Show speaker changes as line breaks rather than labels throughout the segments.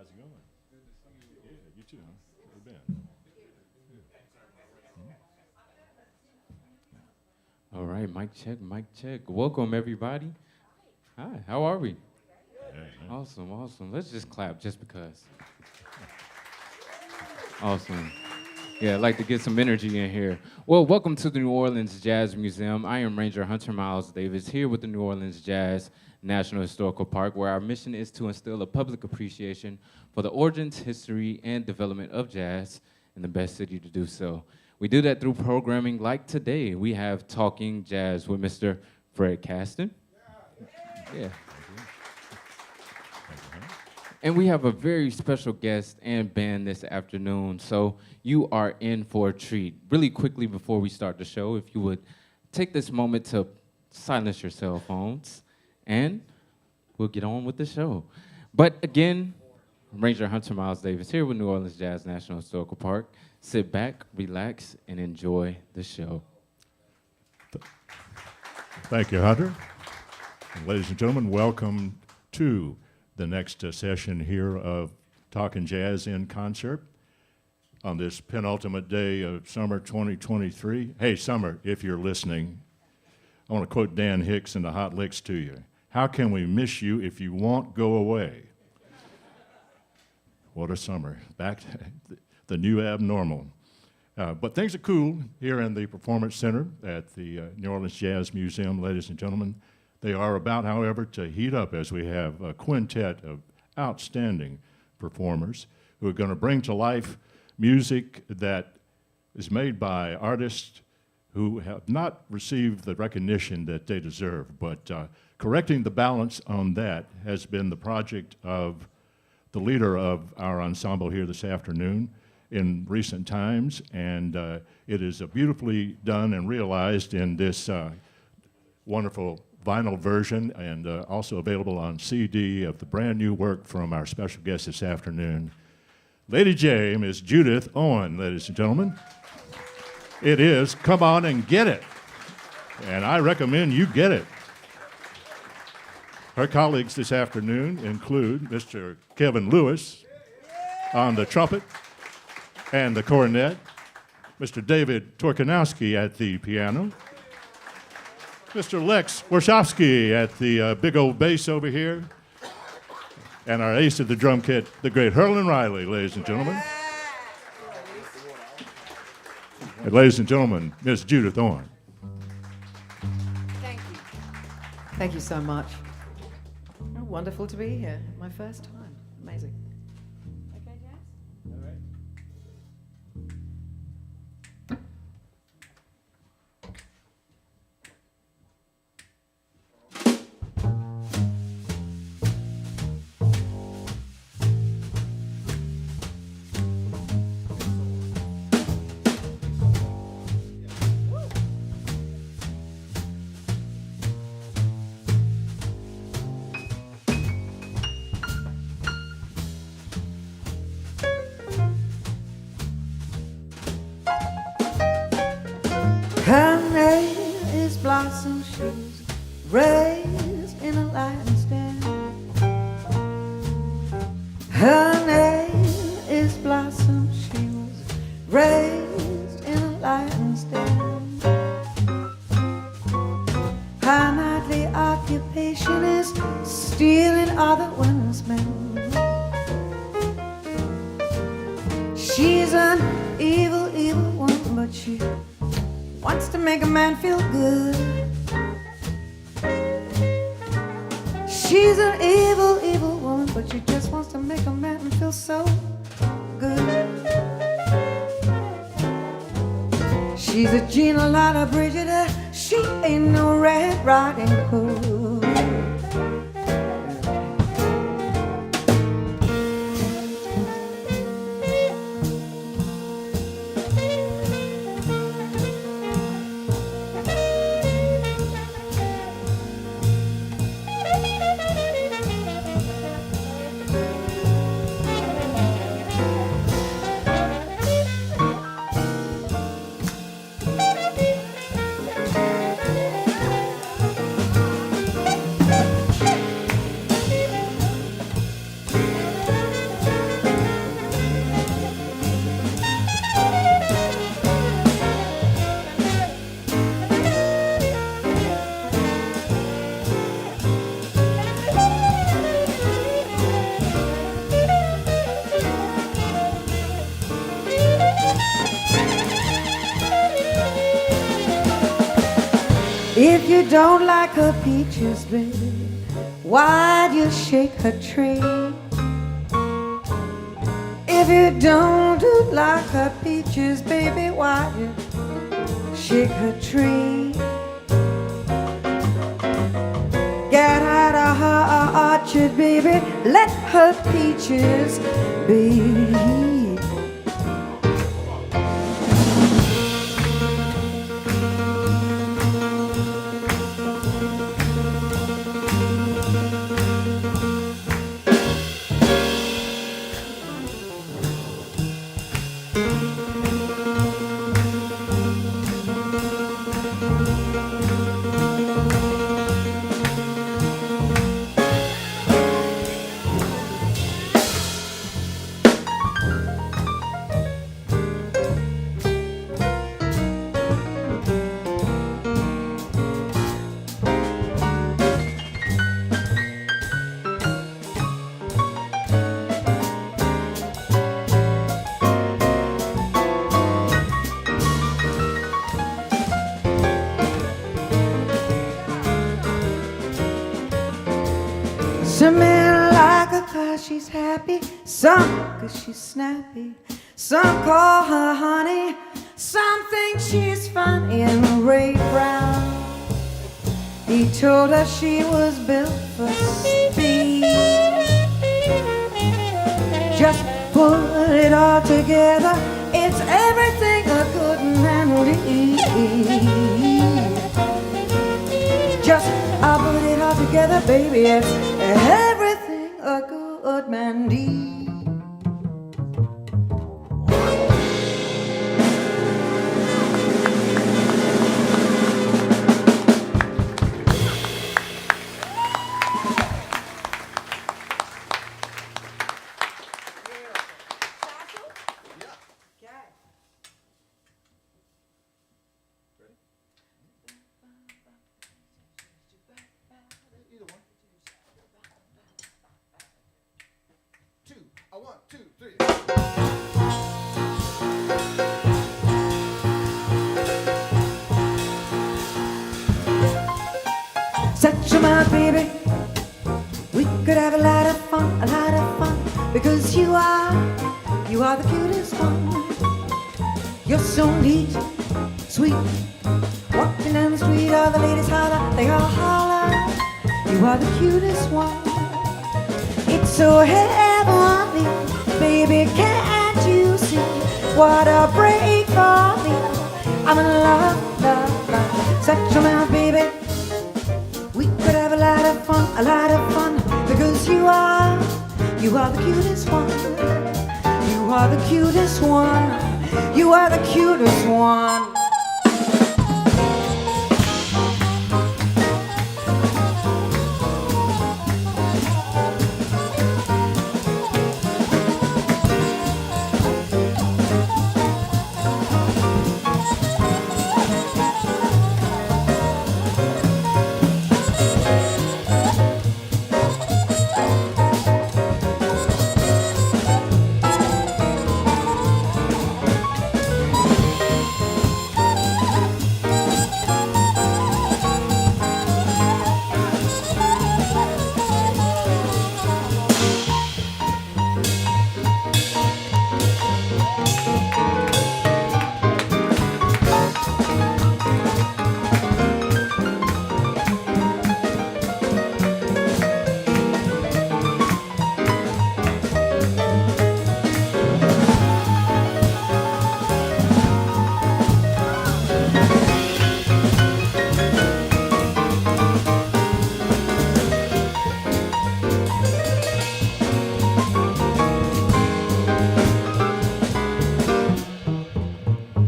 How's it going? Yeah, you too, huh? How you been?
All right, mic check, mic check. Welcome, everybody. Hi, how are we? Awesome, awesome. Let's just clap just because. Awesome. Yeah, I'd like to get some energy in here. Well, welcome to the New Orleans Jazz Museum. I am Ranger Hunter Miles Davis here with the New Orleans Jazz National Historical Park, where our mission is to instill a public appreciation for the origins, history, and development of jazz in the best city to do so. We do that through programming like today. We have Talking Jazz with Mr. Fred Kasten. Yeah. And we have a very special guest and band this afternoon, so you are in for a treat. Really quickly before we start the show, if you would take this moment to silence your cell phones, and we'll get on with the show. But again, Ranger Hunter Miles Davis here with New Orleans Jazz National Historical Park. Sit back, relax, and enjoy the show.
Thank you, Hunter. And ladies and gentlemen, welcome to the next session here of Talkin Jazz in Concert on this penultimate day of summer 2023. Hey, Summer, if you're listening, I want to quote Dan Hicks in the Hot Licks to you. How can we miss you if you won't go away? What a summer. Back to the new abnormal. But things are cool here in the Performance Center at the New Orleans Jazz Museum, ladies and gentlemen. They are about, however, to heat up as we have a quintet of outstanding performers who are going to bring to life music that is made by artists who have not received the recognition that they deserve. But correcting the balance on that has been the project of the leader of our ensemble here this afternoon in recent times, and it is beautifully done and realized in this wonderful vinyl version, and also available on CD of the brand new work from our special guest this afternoon. Lady J, Miss Judith Owen, ladies and gentlemen. It is Come On and Get It, and I recommend you get it. Her colleagues this afternoon include Mr. Kevin Lewis on the trumpet and the cornet, Mr. David Torkanowski at the piano, Mr. Lex Warshawski at the big old bass over here, and our ace of the drum kit, the great Herlin Riley, ladies and gentlemen. And ladies and gentlemen, Miss Judith Owen.
Thank you. Thank you so much. Oh, wonderful to be here. My first time. Amazing. Okay, Jazz? All right.
Her name is Blossom, she's raised in a lion's den. Her name is Blossom, she was raised in a lion's den. Her nightly occupation is stealing other women's men. She's an evil, evil woman, but she wants to make a man feel good. She's an evil, evil woman, but she just wants to make a man feel so good. She's a Gina Lotta Brigida, she ain't no Red Riding Hood. If you don't like her peaches, baby, why'd you shake her tree? If you don't like her peaches, baby, why'd you shake her tree? Get out of her orchard, baby, let her peaches be. Some men like her 'cause she's happy, some 'cause she's snappy, some call her honey, some think she's funny. And Ray Brown, he told her she was built for speed. Just put it all together, it's everything a good man needs. Just I'll put it all together, baby, it's everything a good man needs. Set your mind, baby, we could have a lot of fun, because you are the cutest one. You're so neat, sweet, walking down the street, all the ladies holler, they all holler, you are the cutest one. It's so heavenly, baby, can't you see what a break for me? I'm in love, love, love. Set your mind, baby, we could have a lot of fun, because you are the cutest one. You are the cutest one. You are the cutest one.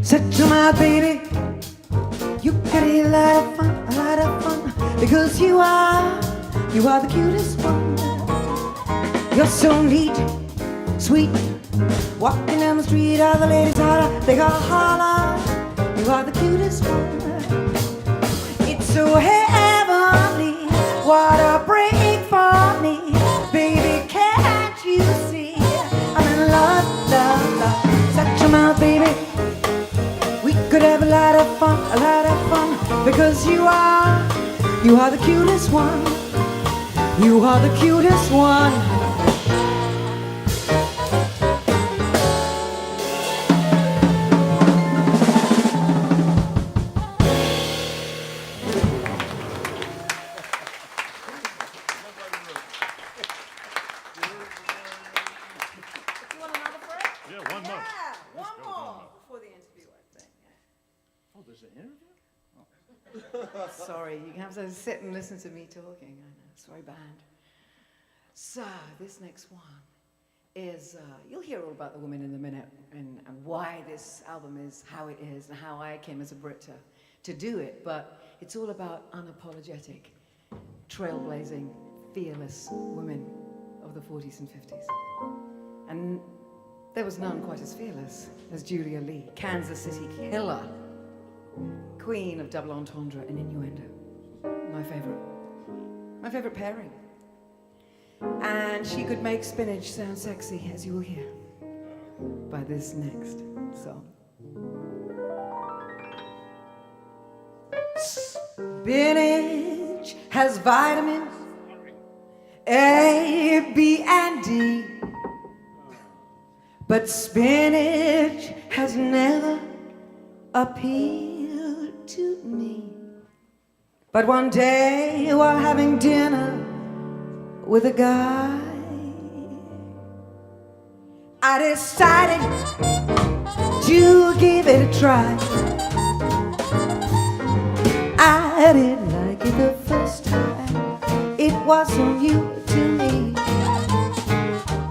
Set your mind, baby, you got a lot of fun, because you are the cutest one. You're so neat, sweet, walking down the street, all the ladies holler, they all holler, you are the cutest one. It's so heavenly, what a break for me, baby, can't you see? I'm in love, love, love. Set your mouth, baby, we could could have a lot of fun, because you are the cutest one. You are the cutest one.
Yeah, one more.
One more before the interview, I think.
Oh, there's an interview?
Sorry, you have to sit and listen to me talking. I know, sorry, band. So, this next one is, you'll hear all about the woman in a minute and why this album is how it is and how I came as a Brit to do it. But it's all about unapologetic, trailblazing, fearless women of the 40s and 50s. And there was none quite as fearless as Julia Lee, Kansas City killer, queen of double entendre and innuendo. My favorite pairing. And she could make spinach sound sexy, as you will hear by this next song. Spinach has vitamins A, B, and D. But spinach has never appealed to me. But one day while having dinner with a guy, I decided to give it a try. I didn't like it the first time. It wasn't new to me.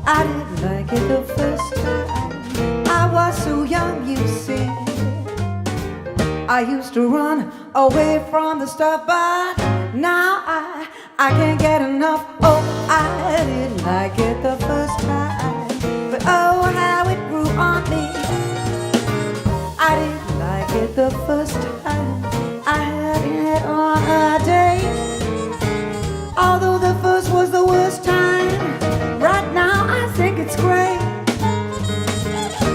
I didn't like it the first time. I was so young, you see. I used to run away from the stuff, but now I can't get enough. Oh, I didn't like it the first time, but oh, how it grew on me. I didn't like it the first time. I had it on a date. Although the first was the worst time, right now I think it's great.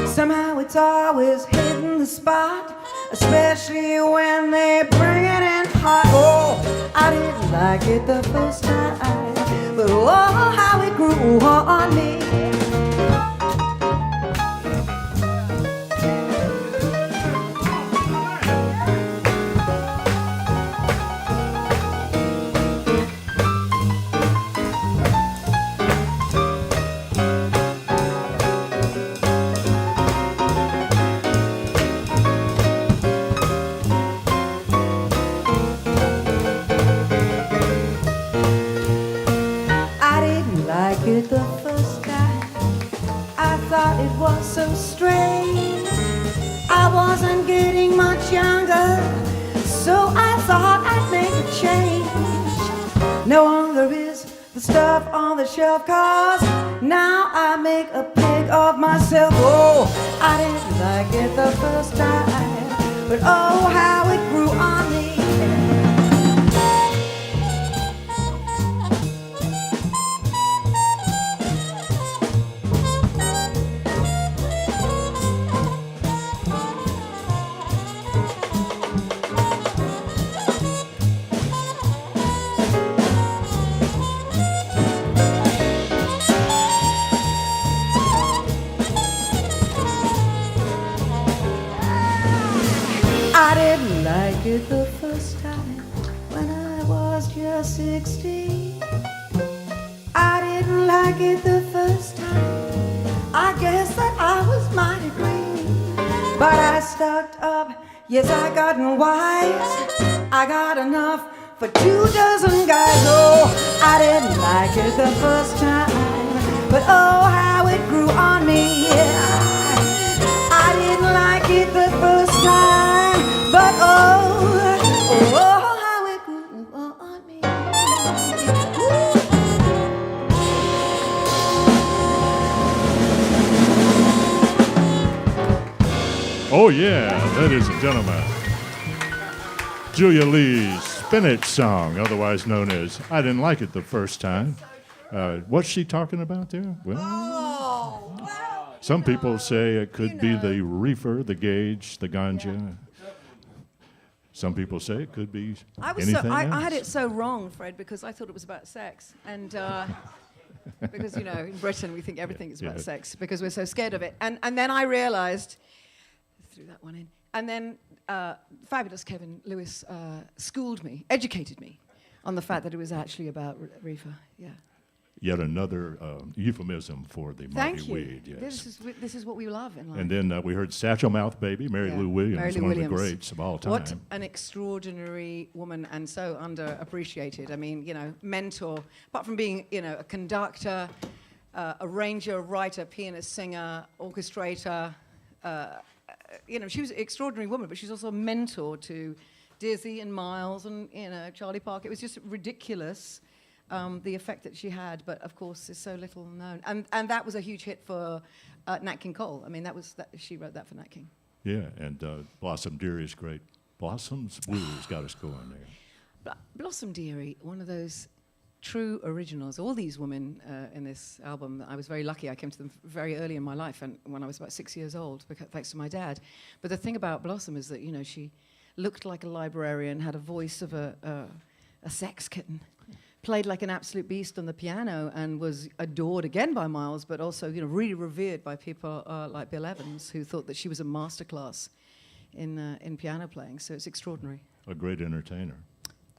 Somehow it's always hitting the spot, especially when they bring it in hot. Oh, I didn't like it the first time, but oh, how it grew on me. The first time I thought it was so strange. I wasn't getting much younger, so I thought I'd make a change. No longer is the stuff on the shelf, 'cause now I make a pig of myself. Oh, I didn't like it the first time, but oh, how it grew on me. I didn't like it the first time when I was just 16. I didn't like it the first time. I guess that I was mighty green. But I stocked up, yes, I gotten wise. I got enough for 24 guys. Oh, I didn't like it the first time, but oh, how it grew on me. I didn't like it the first time, but oh, how it grew on me.
Oh yeah, ladies and gentlemen, Julia Lee's Spinach song, otherwise known as I Didn't Like It the First Time. What's she talking about there? Well,
Oh, well,
Some people say it could be
know.
the reefer, the gauge, the ganja.
Yeah.
Some people say it could be
I
anything else.
had it so wrong, Fred, because I thought it was about sex. And because, you know, in Britain we think everything is about sex because we're so scared of it. And then I realized, threw that one in, and then fabulous Kevin Lewis schooled me, educated me on the fact that it was actually about reefer. Yeah.
Yet another euphemism for the
Thank
mighty
you.
weed. Yes.
This is what we love in life.
And then we heard Satchel Mouth Baby, Mary Lou Williams,
Mary Lou
one
Williams.
of the greats of all time.
What an extraordinary woman and so underappreciated. I mean, you know, mentor. Apart from being, you know, a conductor, arranger, writer, pianist, singer, orchestrator. You know, she was an extraordinary woman, but she's also a mentor to Dizzy and Miles and, you know, Charlie Parker. It was just ridiculous. The effect that she had, but of course is so little known. And that was a huge hit for Nat King Cole. I mean, she wrote that for Nat King.
Yeah, and Blossom Dearie is great. Blossom's Blues got us going there.
Blossom Dearie, one of those true originals. All these women in this album, I was very lucky. I came to them very early in my life, and when I was about 6 years old, thanks to my dad. But the thing about Blossom is that, you know, she looked like a librarian, had a voice of a sex kitten. Played like an absolute beast on the piano and was adored again by Miles, but also, you know, really revered by people like Bill Evans, who thought that she was a masterclass in piano playing. So it's extraordinary.
A great entertainer.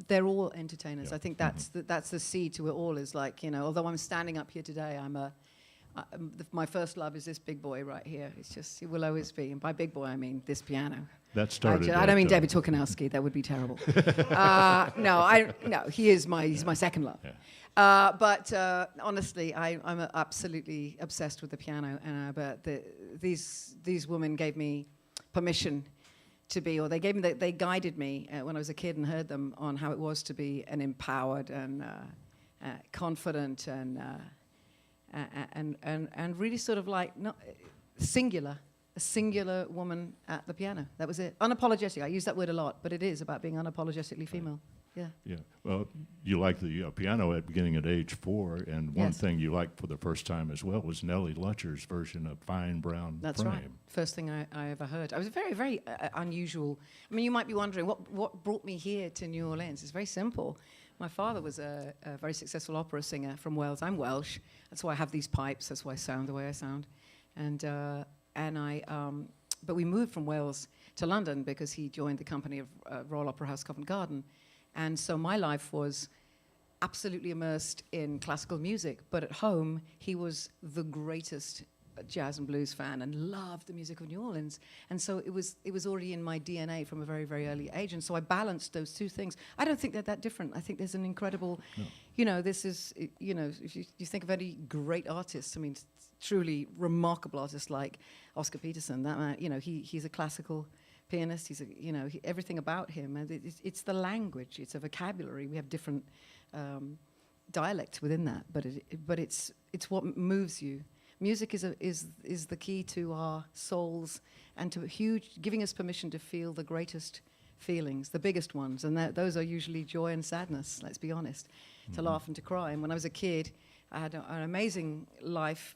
They're all entertainers.
Yeah.
I think that's the seed to it all. Is like, you know, although I'm standing up here today, my first love is this big boy right here. It's just, it will always be. And by big boy, I mean this piano.
That started.
I don't mean David Tuchanowski. That would be terrible. No, he's my second love.
Yeah.
But honestly, I'm absolutely obsessed with the piano. But these women gave me permission to be, or they guided me when I was a kid and heard them on how it was to be an empowered and confident and really sort of like not singular. A singular woman at the piano. That was it. Unapologetic. I use that word a lot, but it is about being unapologetically female. Yeah.
Yeah. Well, you liked the piano beginning at age 4, and one
Yes.
thing you liked for the first time as well was Nellie Lutcher's version of Fine Brown
That's
Frame.
right. First thing I ever heard. I was very, very unusual. I mean, you might be wondering, what brought me here to New Orleans? It's very simple. My father was a very successful opera singer from Wales. I'm Welsh. That's why I have these pipes. That's why I sound the way I sound. But we moved from Wales to London because he joined the company of Royal Opera House Covent Garden. And so my life was absolutely immersed in classical music. But at home, he was the greatest jazz and blues fan and loved the music of New Orleans. And so it was already in my DNA from a very, very early age. And so I balanced those two things. I don't think they're that different. I think there's an incredible, you know, this is, you know, if you think of any great artists, I mean, truly remarkable artists like Oscar Peterson, that man, you know, he's a classical pianist. He's everything about him, and it's the language, it's a vocabulary. We have different dialects within that, but it's what moves you. Music is the key to our souls and to giving us permission to feel the greatest feelings, the biggest ones, and those are usually joy and sadness. Let's be honest, to laugh and to cry. And when I was a kid, I had an amazing life,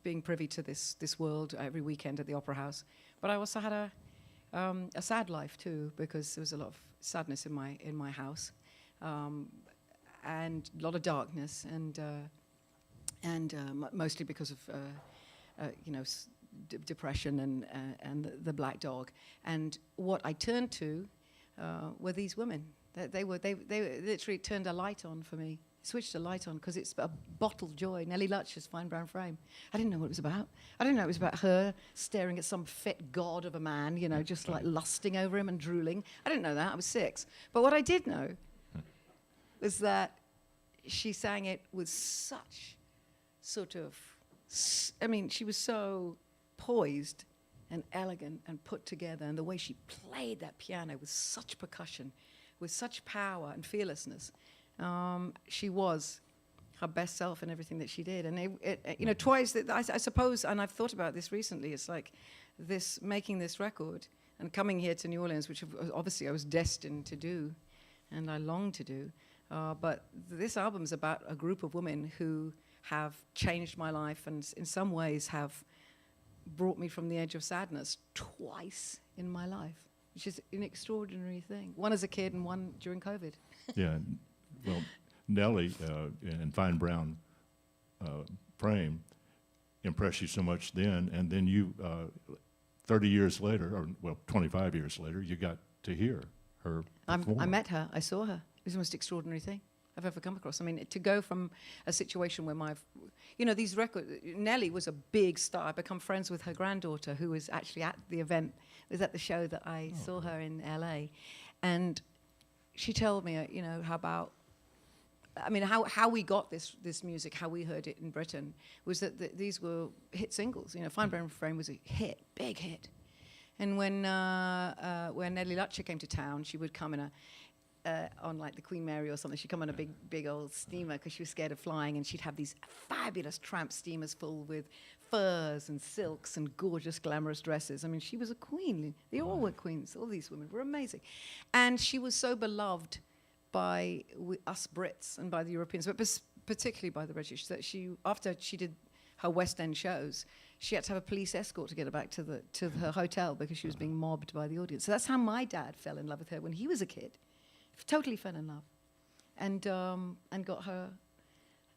being privy to this world every weekend at the Opera House. But I also had a sad life too, because there was a lot of sadness in my house, and a lot of darkness, and mostly because of depression and the black dog. And what I turned to were these women. They literally turned a light on for me. Switched a light on, because it's a bottled joy. Nellie Lutcher's Fine Brown Frame. I didn't know what it was about. I didn't know it was about her staring at some fit god of a man, you know, just like lusting over him and drooling. I didn't know that. I was 6. But what I did know was that she sang it with such sort of, I mean, she was so poised and elegant and put together, and the way she played that piano with such percussion, with such power and fearlessness. She was her best self in everything that she did. And twice, I suppose, and I've thought about this recently, it's like making this record and coming here to New Orleans, which obviously I was destined to do, and I long to do. But this album is about a group of women who have changed my life and in some ways have
brought me from the edge of sadness twice in my life, which is an extraordinary thing. One as a kid and one during COVID.
Yeah, well, Nellie in Fine Brown Frame impressed you so much then, and then you, 30 years later, or well, 25 years later, you got to hear her perform.
I met her, I saw her. It was the most extraordinary thing I've ever come across. I mean, to go from a situation where these records, Nellie was a big star. I become friends with her granddaughter, who was actually at the event, was at the show that I saw her in LA. And she told me, how we got this music, how we heard it in Britain, was that these were hit singles. Fine Brown Frame was a hit, big hit. And when Nellie Lutcher came to town, she would come in on like the Queen Mary or something. She'd come on a big old steamer because she was scared of flying, and she'd have these fabulous tramp steamers full with furs and silks and gorgeous, glamorous dresses. I mean, she was a queen. They all were queens. All these women were amazing. And she was so beloved by us Brits and by the Europeans, but particularly by the British, that after she did her West End shows, she had to have a police escort to get her back to her hotel because she was being mobbed by the audience. So that's how my dad fell in love with her when he was a kid. Totally fell in love, and got her.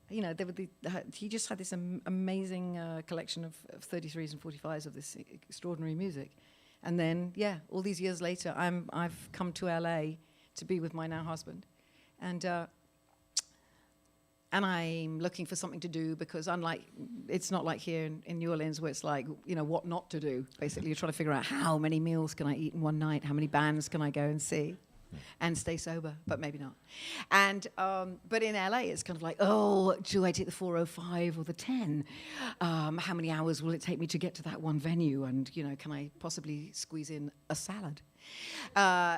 He just had this amazing collection of 33s and 45s of this extraordinary music, and then all these years later, I've come to LA to be with my now husband, and I'm looking for something to do because it's not like here in New Orleans where it's like, what not to do. Basically, you're trying to figure out how many meals can I eat in one night, how many bands can I go and see, and stay sober, but maybe not. And but in LA, it's kind of like, do I take the 405 or the 10? How many hours will it take me to get to that one venue? And can I possibly squeeze in a salad?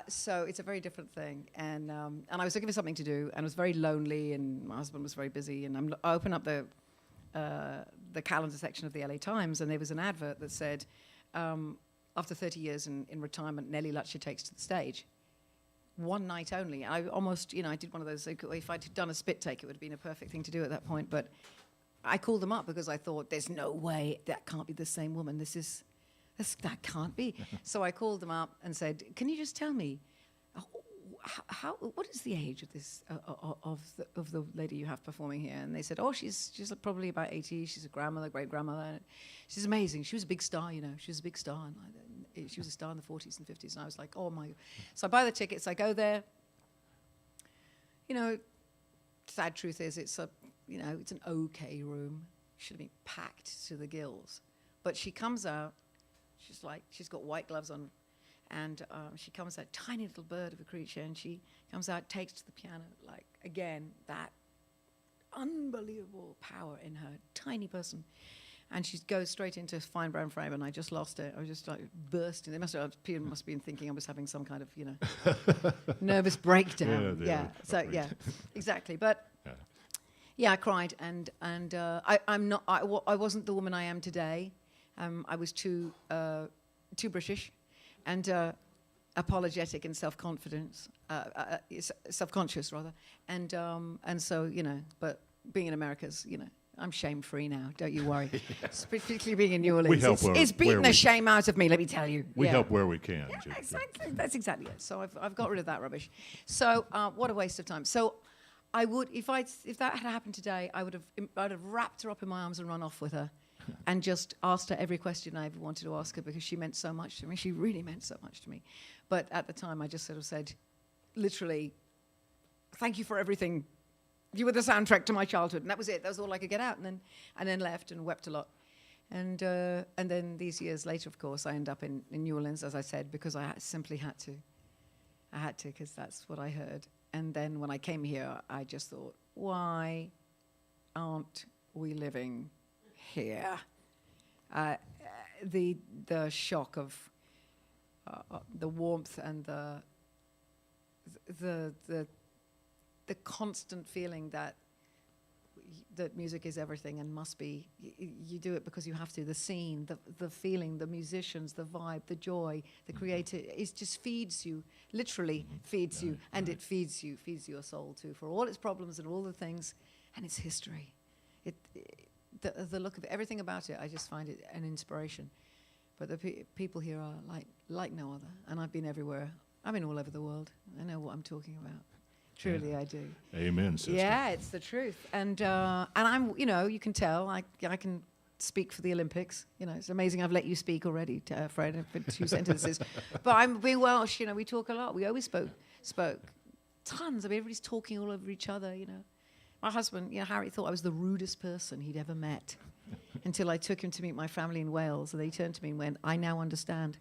So it's a very different thing. And I was looking for something to do, and I was very lonely, and my husband was very busy. And I opened up the calendar section of the LA Times, and there was an advert that said, after 30 years in retirement, Nellie Lutcher takes to the stage. One night only. I almost, I did one of those. If I'd done a spit take, it would have been a perfect thing to do at that point. But I called them up because I thought, there's no way that can't be the same woman. That can't be. So I called them up and said, can you just tell me, what is the age of this of the lady you have performing here? And they said, she's probably about 80. She's a grandmother, great grandmother. She's amazing. She was a big star, She was a big star. And she was a star in the 40s and 50s. And I was like, oh my. So I buy the tickets. I go there. Sad truth is, it's an okay room. Should have been packed to the gills. But she comes out. She's got white gloves on. And she comes out, tiny little bird of a creature, and she comes out, takes to the piano, again, that unbelievable power in her, tiny person. And she goes straight into Fine Brown Frame, and I just lost it. I was just bursting. People must have been thinking I was having some kind of, nervous breakdown. So exactly. But I cried, and I wasn't the woman I am today. I was too British. And apologetic and self-conscious rather, and so but being in America's, I'm shame-free now. Don't you worry. Particularly being in New Orleans, it's beaten the shame out of me. Let me tell you.
We help where we can.
Yeah, exactly. That's exactly it. So I've got rid of that rubbish. So what a waste of time. So I would, if that had happened today, I'd have wrapped her up in my arms and run off with her. And just asked her every question I ever wanted to ask her because she meant so much to me. She really meant so much to me. But at the time, I just sort of said, literally, thank you for everything. You were the soundtrack to my childhood. And that was it. That was all I could get out. And then left and wept a lot. And then these years later, of course, I end up in New Orleans, as I said, because I simply had to. I had to because that's what I heard. And then when I came here, I just thought, why aren't we living here? The shock of the warmth and the constant feeling that music is everything and must be. You do it because you have to. The scene, the feeling, the musicians, the vibe, the joy, the creative. It just feeds you, literally feeds you, and it feeds feeds your soul too, for all its problems and all the things, and its history. the look of it, everything about it, I just find it an inspiration. But the people here are like no other, and I've been everywhere. I've been all over the world. I know what I'm talking about. Truly, I do.
Amen, sister.
Yeah, it's the truth. And I'm, you can tell, I can speak for the Olympics. It's amazing I've let you speak already, Fred, for 2 sentences. But I'm being Welsh, we talk a lot. We always spoke tons. I mean, everybody's talking all over each other, My husband, Harry, thought I was the rudest person he'd ever met until I took him to meet my family in Wales. And they turned to me and went, I now understand.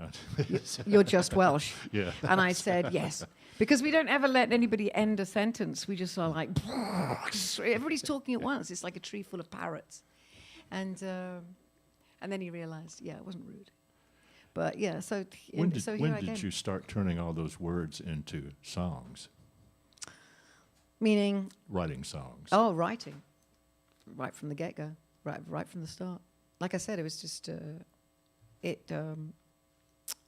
You're just Welsh.
Yeah.
And I said, yes. Because we don't ever let anybody end a sentence. We just are like, everybody's talking at once. It's like a tree full of parrots. And then he realized, it wasn't rude. But yeah, so
When
here I came.
did you start turning all those words into songs?
Meaning?
Writing songs.
Oh, writing. Right from the get-go. Right from the start. Like I said, it was just, I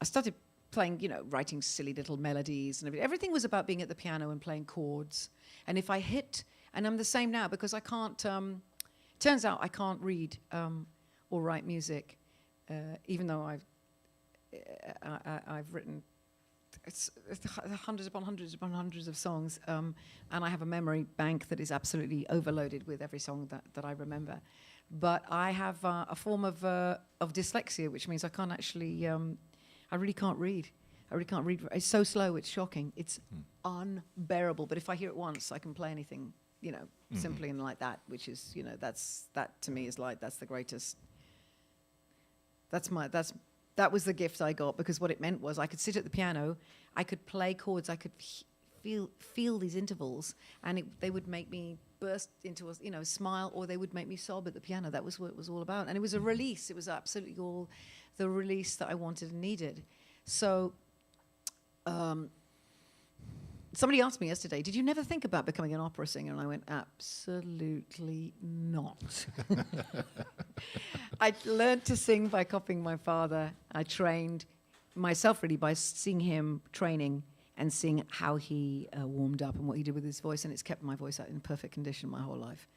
started playing, writing silly little melodies and everything was about being at the piano and playing chords. And if I hit, and I'm the same now because I can't, turns out I can't read or write music, even though I've written it's hundreds upon hundreds upon hundreds of songs, and I have a memory bank that is absolutely overloaded with every song that I remember. But I have a form of dyslexia, which means I can't actually, I really can't read. I really can't read. It's so slow, it's shocking. It's unbearable. But if I hear it once, I can play anything, simply and like that, which is, that to me is like, that's the greatest. That was the gift I got, because what it meant was I could sit at the piano, I could play chords, I could feel these intervals, and they would make me burst into a smile, or they would make me sob at the piano. That was what it was all about. And it was a release. It was absolutely all the release that I wanted and needed. So somebody asked me yesterday, did you never think about becoming an opera singer? And I went, absolutely not. I learned to sing by copying my father. I trained myself really by seeing him training and seeing how he warmed up and what he did with his voice, and it's kept my voice out in perfect condition my whole life.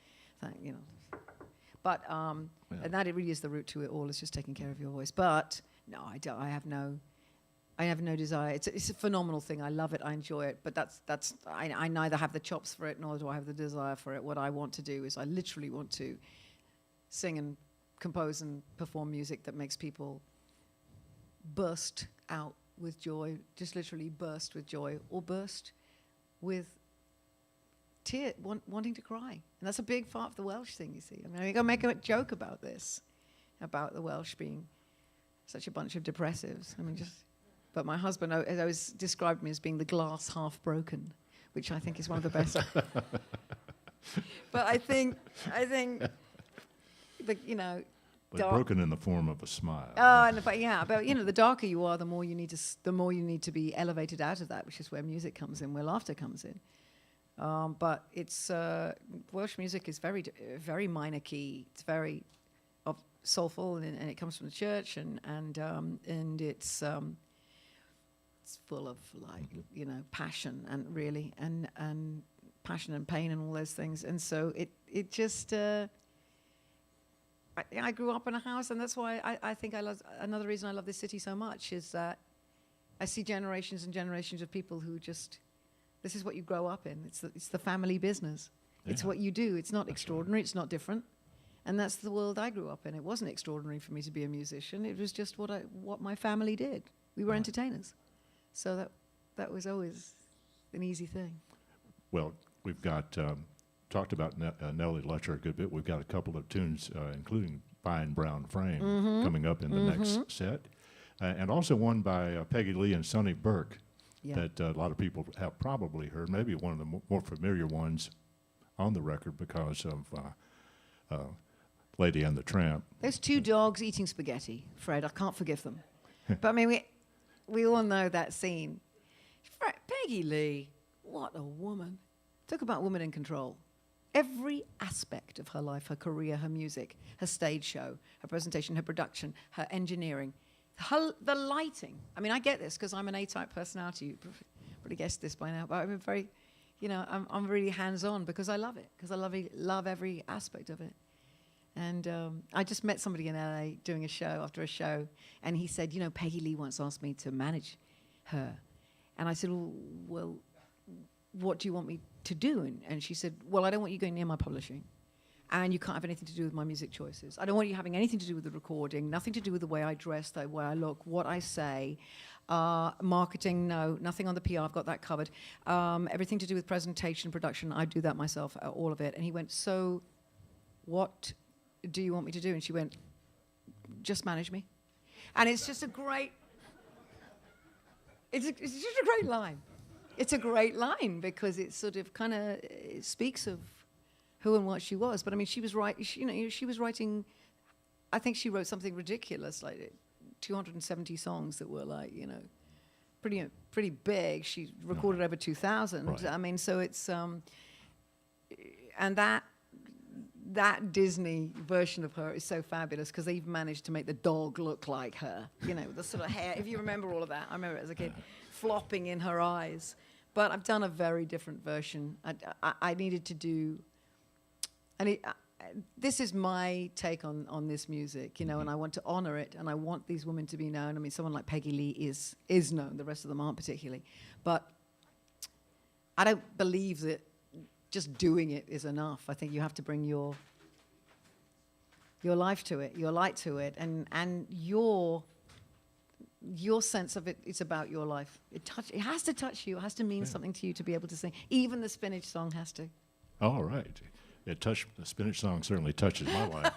But and that it really is the root to it all. It's just taking care of your voice. But no, I have no desire. It's a phenomenal thing. I love it. I enjoy it. But I neither have the chops for it nor do I have the desire for it. What I want to do is I literally want to sing and compose and perform music that makes people burst out with joy, just literally burst with joy, or burst with tears, wanting to cry. And that's a big part of the Welsh thing, you see. I mean, I'm going to make a joke about this, about the Welsh being such a bunch of depressives. I mean, but my husband has always described me as being the glass half broken, which I think is one of the best. But I think,
But broken in the form of a smile.
But the darker you are, the more you need to be elevated out of that, which is where music comes in, where laughter comes in. But it's Welsh music is very, very minor key. It's very soulful, and it comes from the church, and it's full of passion and passion and pain and all those things. And so it just. I grew up in a house, and that's why I think another reason I love this city so much is that I see generations and generations of people who just, this is what you grow up in. It's the family business. Yeah. It's what you do. It's not extraordinary. It's not different. And that's the world I grew up in. It wasn't extraordinary for me to be a musician. It was just what my family did. We were entertainers. So that was always an easy thing.
Well, we've got... talked about Nellie Letcher a good bit. We've got a couple of tunes, including Fine Brown Frame, coming up in the next set. And also one by Peggy Lee and Sonny Burke that a lot of people have probably heard, maybe one of the more familiar ones on the record because of Lady and the Tramp.
There's two dogs eating spaghetti, Fred. I can't forgive them. But I mean, we all know that scene. Peggy Lee, what a woman. Talk about woman in control. Every aspect of her life, her career, her music, her stage show, her presentation, her production, her engineering, the lighting. I mean, I get this because I'm an A-type personality. You probably guessed this by now, but I'm very, I'm really hands-on because I love it, because I love every aspect of it. And I just met somebody in LA doing a show after a show, and he said, you know, Peggy Lee once asked me to manage her. And I said, well, what do you want me to do? And she said, well, I don't want you going near my publishing. And you can't have anything to do with my music choices. I don't want you having anything to do with the recording, nothing to do with the way I dress, the way I look, what I say. Marketing, no, nothing on the PR, I've got that covered. Everything to do with presentation, production, I do that myself, all of it. And he went, so what do you want me to do? And she went, just manage me. And it's just a great, it's just a great line. It's a great line because it sort of kind of speaks of who and what she was. But I mean, she was right. She was writing. I think she wrote something ridiculous, like 270 songs that were like, pretty big. She recorded over 2,000.
Right.
I mean, so it's and that Disney version of her is so fabulous because they've managed to make the dog look like her. The sort of hair. If you remember all of that, I remember it as a kid, flopping in her eyes. But I've done a very different version. I needed to do. And this is my take on this music, and I want to honor it, and I want these women to be known. I mean, someone like Peggy Lee is known. The rest of them aren't particularly. But I don't believe that just doing it is enough. I think you have to bring your life to it, your light to it, and your sense of it. It's about your life. It has to touch you. It has to mean something to you to be able to sing. Even the spinach song has to.
All right. The spinach song certainly touches my life.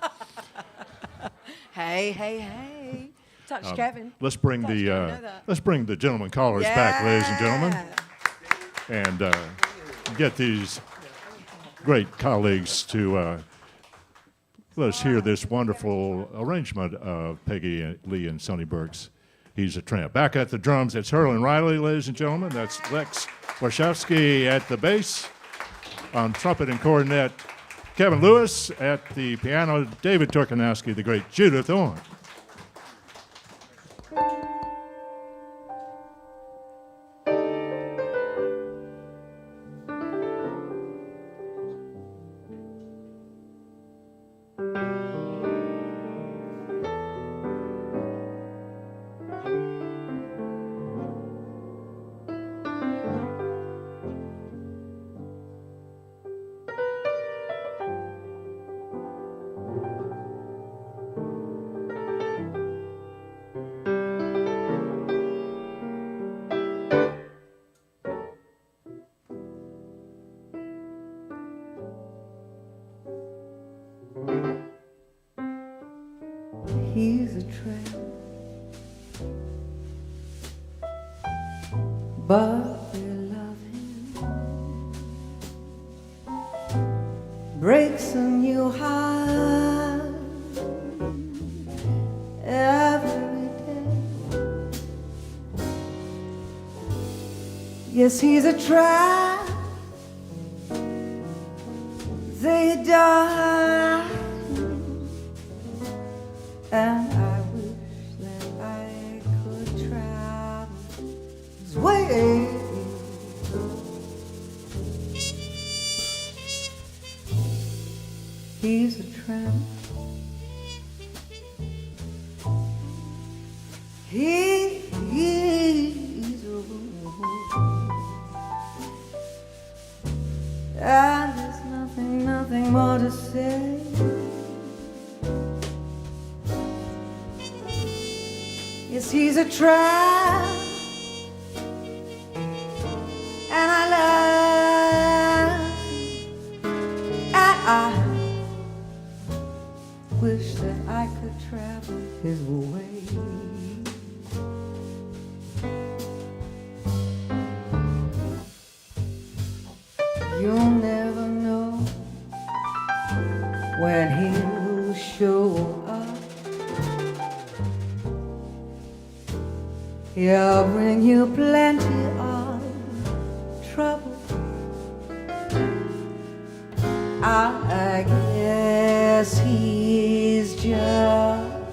Hey. Touch Kevin.
Let's bring the gentlemen callers back, ladies and gentlemen, and get these great colleagues to let us hear this wonderful arrangement of Peggy Lee and Sonny Burke's He's a Tramp. Back at the drums, it's Herlin Riley, ladies and gentlemen. That's Lex Warshawski at the bass. On trumpet and cornet, Kevin Lewis. At the piano, David Turkanowski, the great Judith Owen.
He's a tramp, but we love him. Breaks a new heart every day. Yes, he's a tramp. They die. And I wish that I could travel his way. He's a tramp. He's a and there's nothing more to say. Yes, he's a tramp, and I love him, and I wish that I could travel his way. You'll never know when he'll show up. He'll bring you plenty of trouble. I guess he's just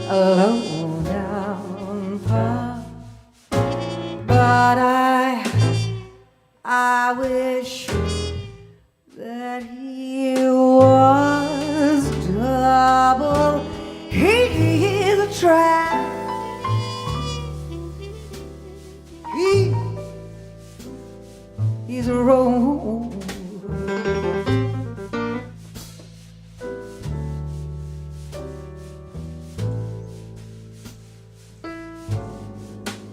a low down pup, but I wish that he was
he's a rover.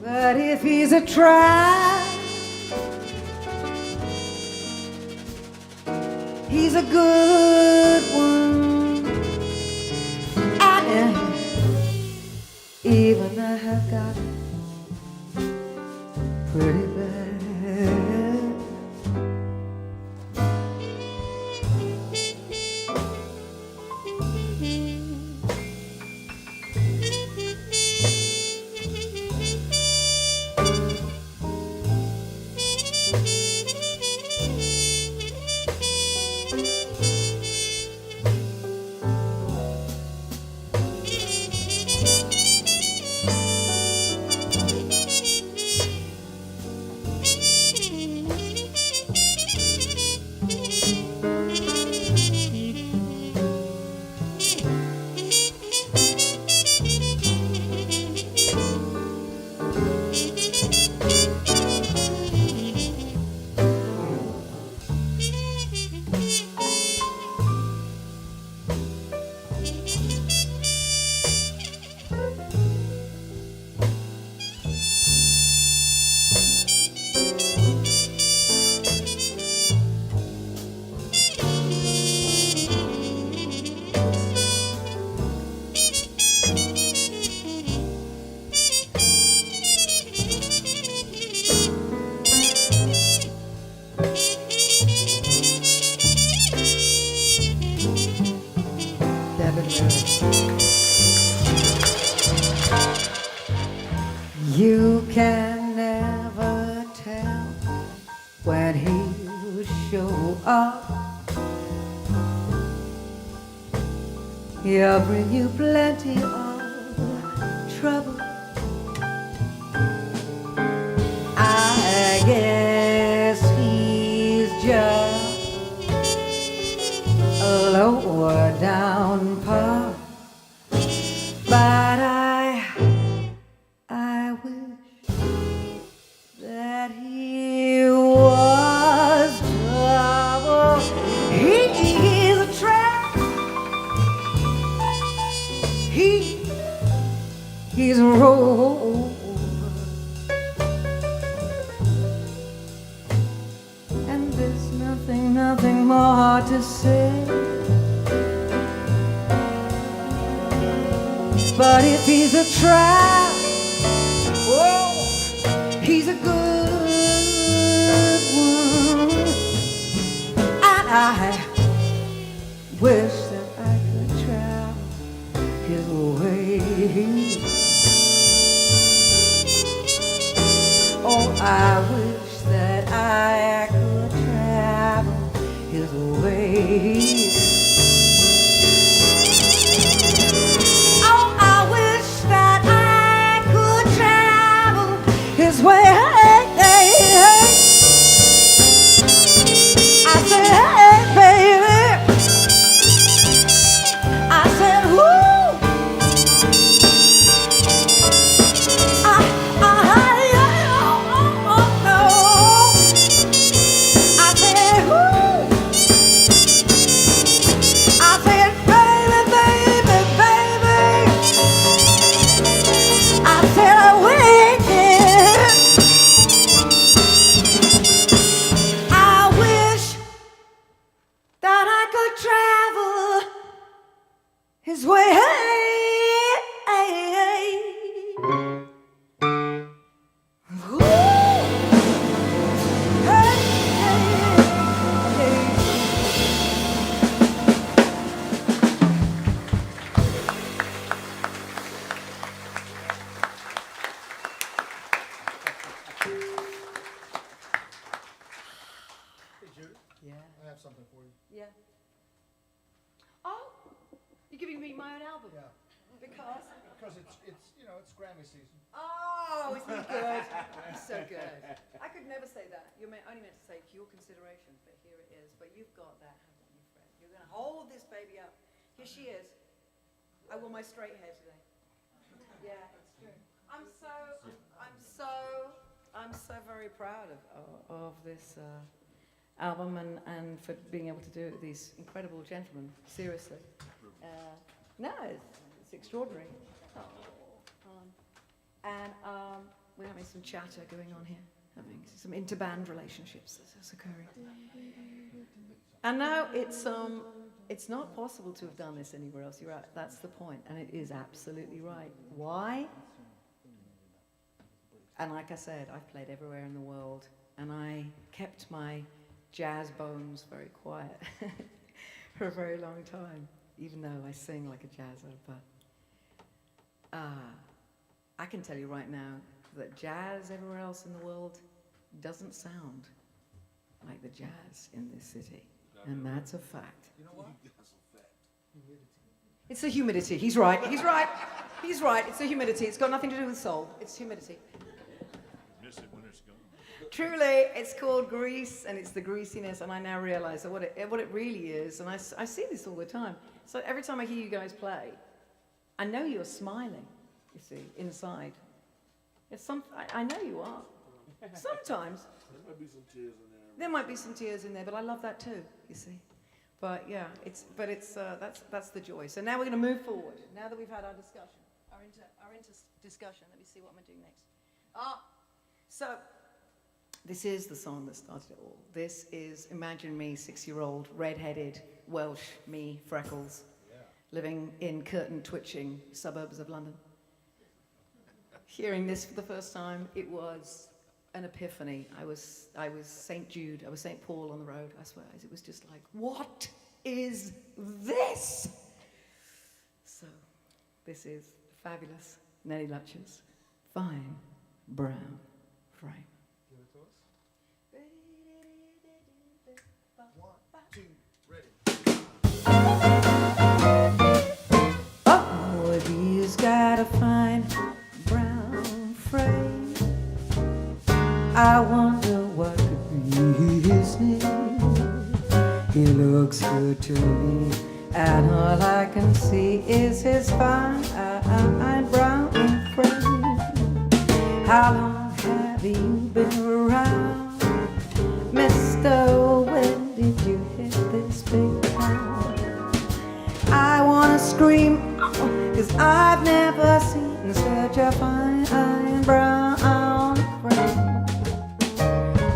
But if he's a try, he's a good one. And even I have got pretty bad. You can never tell when he'll show up. He'll bring you plenty of trouble. I guess he's just a lower down part. But I wish that he was trouble. He's a trap. He's a rover. And there's nothing more to say. But if he's a trap, oh, he's a good one. And I wish that I could travel his way. Oh, I wish that I could travel his way. His way, hey, hey, hey. I said, hey, baby. I said, whoo. Oh, no. I said, whoo. I said, baby, baby, baby. I said, I wish. His way, hey, hey, hey. Ooh. Hey, hey, hey.
Hey, Judith.
Yeah.
I have something for you.
Yeah. Oh, you're giving me my own album?
Yeah.
Because?
Because it's Grammy season.
Oh, isn't he good? He's so good. I could never say that. You're only meant to say for your consideration, but here it is. But you've got that, haven't you, Fred? You're going to hold this baby up. Here she is. I wore my straight hair today. Yeah, it's true. I'm so
I'm so very proud of this album and for being able to do it with these incredible gentlemen. Seriously, no, it's extraordinary. Oh, and we're having some chatter going on here, having some interband relationships that's occurring. And now it's not possible to have done this anywhere else. You're right. That's the point, and it is absolutely right. Why? And like I said, I've played everywhere in the world, and I kept my jazz bones very quiet for a very long time, even though I sing like a jazzer. But I can tell you right now that jazz everywhere else in the world doesn't sound like the jazz in this city, and that's a fact.
You know what? That's a fact.
It's the humidity. He's right. He's right. He's right. It's the humidity. It's got nothing to do with soul. It's humidity.
Miss it when it's gone.
Truly, it's called grease, and it's the greasiness, and I now realize that what it really is, and I see this all the time. So every time I hear you guys play, I know you're smiling, you see, inside. I know you are. Sometimes.
There might be some tears in there.
There might be some tears in there, but I love that too, you see. But yeah, that's the joy. So now we're going to move forward. Now that we've had our discussion, our discussion, let me see what I'm doing next. So this is the song that started it all. This is, imagine me, 6-year-old, red-headed, Welsh, me, freckles, living in curtain-twitching suburbs of London. Hearing this for the first time, it was an epiphany. I was St. Jude, I was St. Paul on the road, I swear. It was just like, what is this? So this is fabulous Nellie Lutcher's Fine Brown Frame.
Give it to us. 1, 2, ready.
Oh, he's got a fine brown frame. I wonder what could be his name. He looks good to me, and all I can see is his fine brown frame. How long have you been around, Mr. When did you hit this big town? I wanna scream, 'cause I've never seen such a fine brown frame.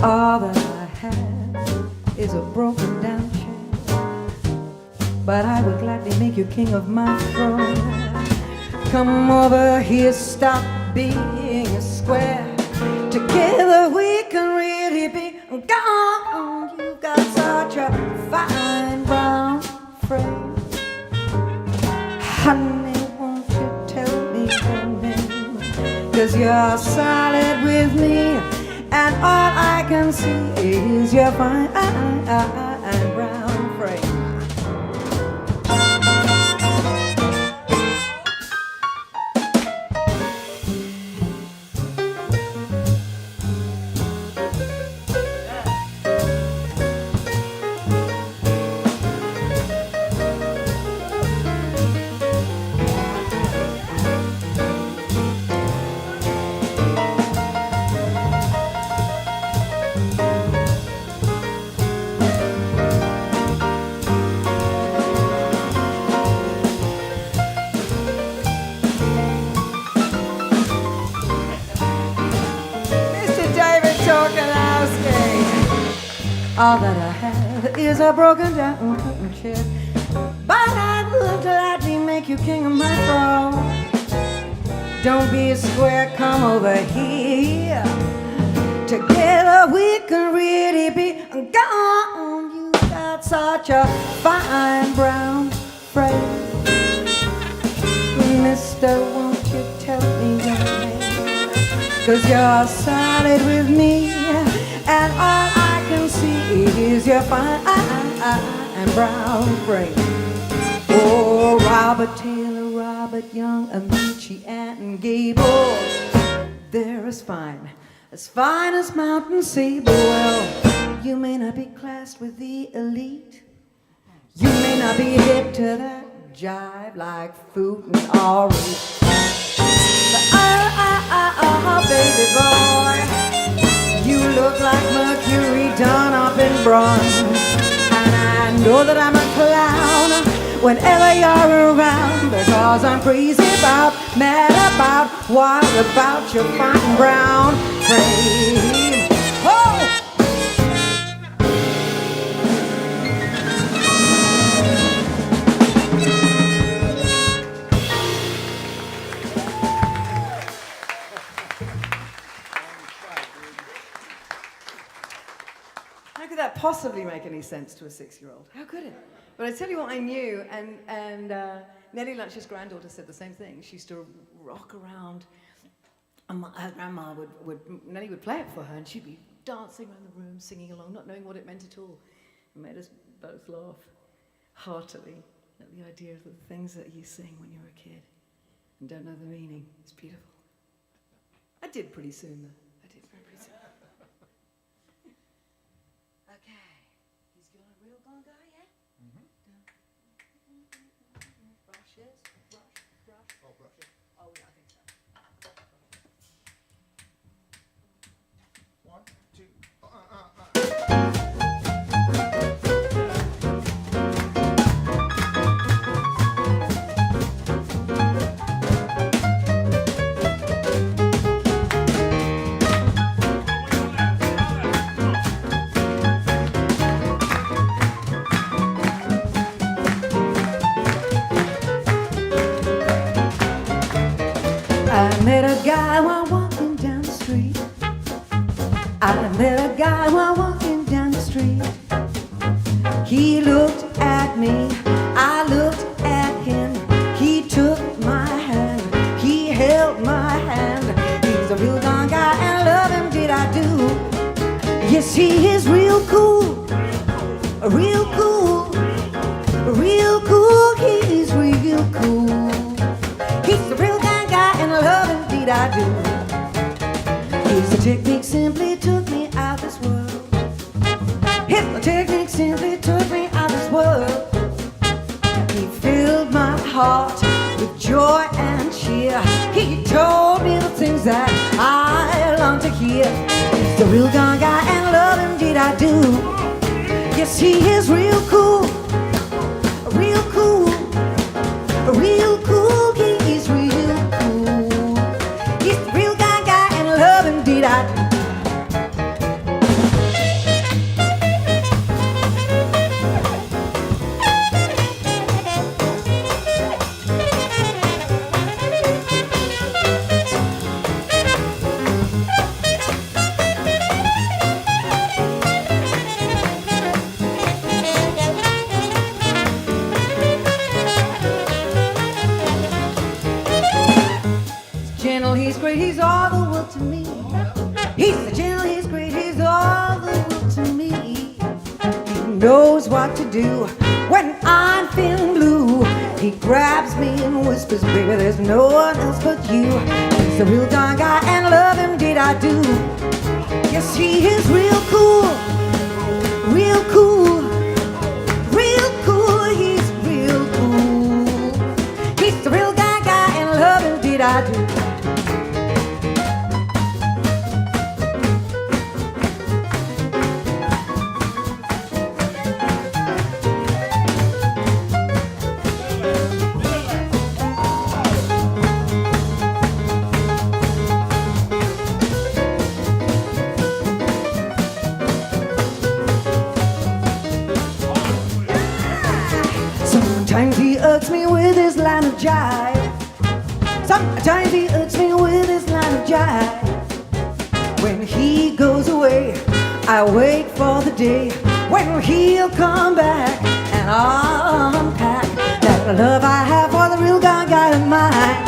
All that I have is a broken down chair, but I would gladly make you king of my throne. Come over here, stop being a square. Together we can really be gone. You've got such a fine brown frame. Honey, won't you tell me your name? 'Cause you're solid with me, and all I can see is your fine brown frame. All that I have is a broken down curtain chair, but I would gladly make you king of my throne. Don't be a square, come over here. Together we can really be gone. You got such a fine brown frame. Mister, won't you tell me your name? 'Cause you're solid with me, and all I can see is your fine brown frame. Oh, Robert Taylor, Robert Young, Amici, and Gable, they're as fine as mountain sable. Well, you may not be classed with the elite, you may not be hip to that jive like Foot and Ari, but baby boy,
front. And I know that I'm a clown whenever you're around, because I'm crazy about, mad about, wild about your fine brown frame. Oh! How could that possibly make any sense to a 6-year-old? How could it? But I tell you what I knew, and Nellie Lunch's granddaughter said the same thing. She used to rock around, and her grandma Nellie would play it for her, and she'd be dancing around the room, singing along, not knowing what it meant at all. It made us both laugh heartily at the idea of the things that you sing when you're a kid and don't know the meaning. It's beautiful. I did pretty soon, though. I did very pretty soon. Okay. He's got a real conga, yeah? Brushes, brush. Oh, brush. Oh, yeah, I think so.
1, 2,
I met a guy while walking down the street. I met a guy while walking down the street. He looked at me, I looked at him. He took my hand, he held my hand. He's a real darn guy and I love him, did I do? Yes, he is real cool, real cool, real cool. He's real cool. He's a real darn guy and I love him, did I do? His technique simply took me out this world. His technique simply took me out this world. He filled my heart with joy and cheer. He told me the things that I long to hear. He's a real darn guy and I love him, did I do? Yes, he is real cool, real cool, real cool. He's real cool. He's the real darn guy and I love him, did I do? Gentle, he's great, he's all the world to me. He's the gentle, he's great, he's all the world to me. He knows what to do when I'm feeling blue. He grabs me and whispers, baby, there's no one else but you. He's a real darn guy and I love him, did I do? Yes, he is real cool, real cool, real cool. He's real cool. He's the real darn guy and I love him, did I do? Sometimes he irks me with his line of jive. Sometimes he irks me with his line of jive. When he goes away, I wait for the day when he'll come back and I'll unpack that love I have for the real darn guy of mine.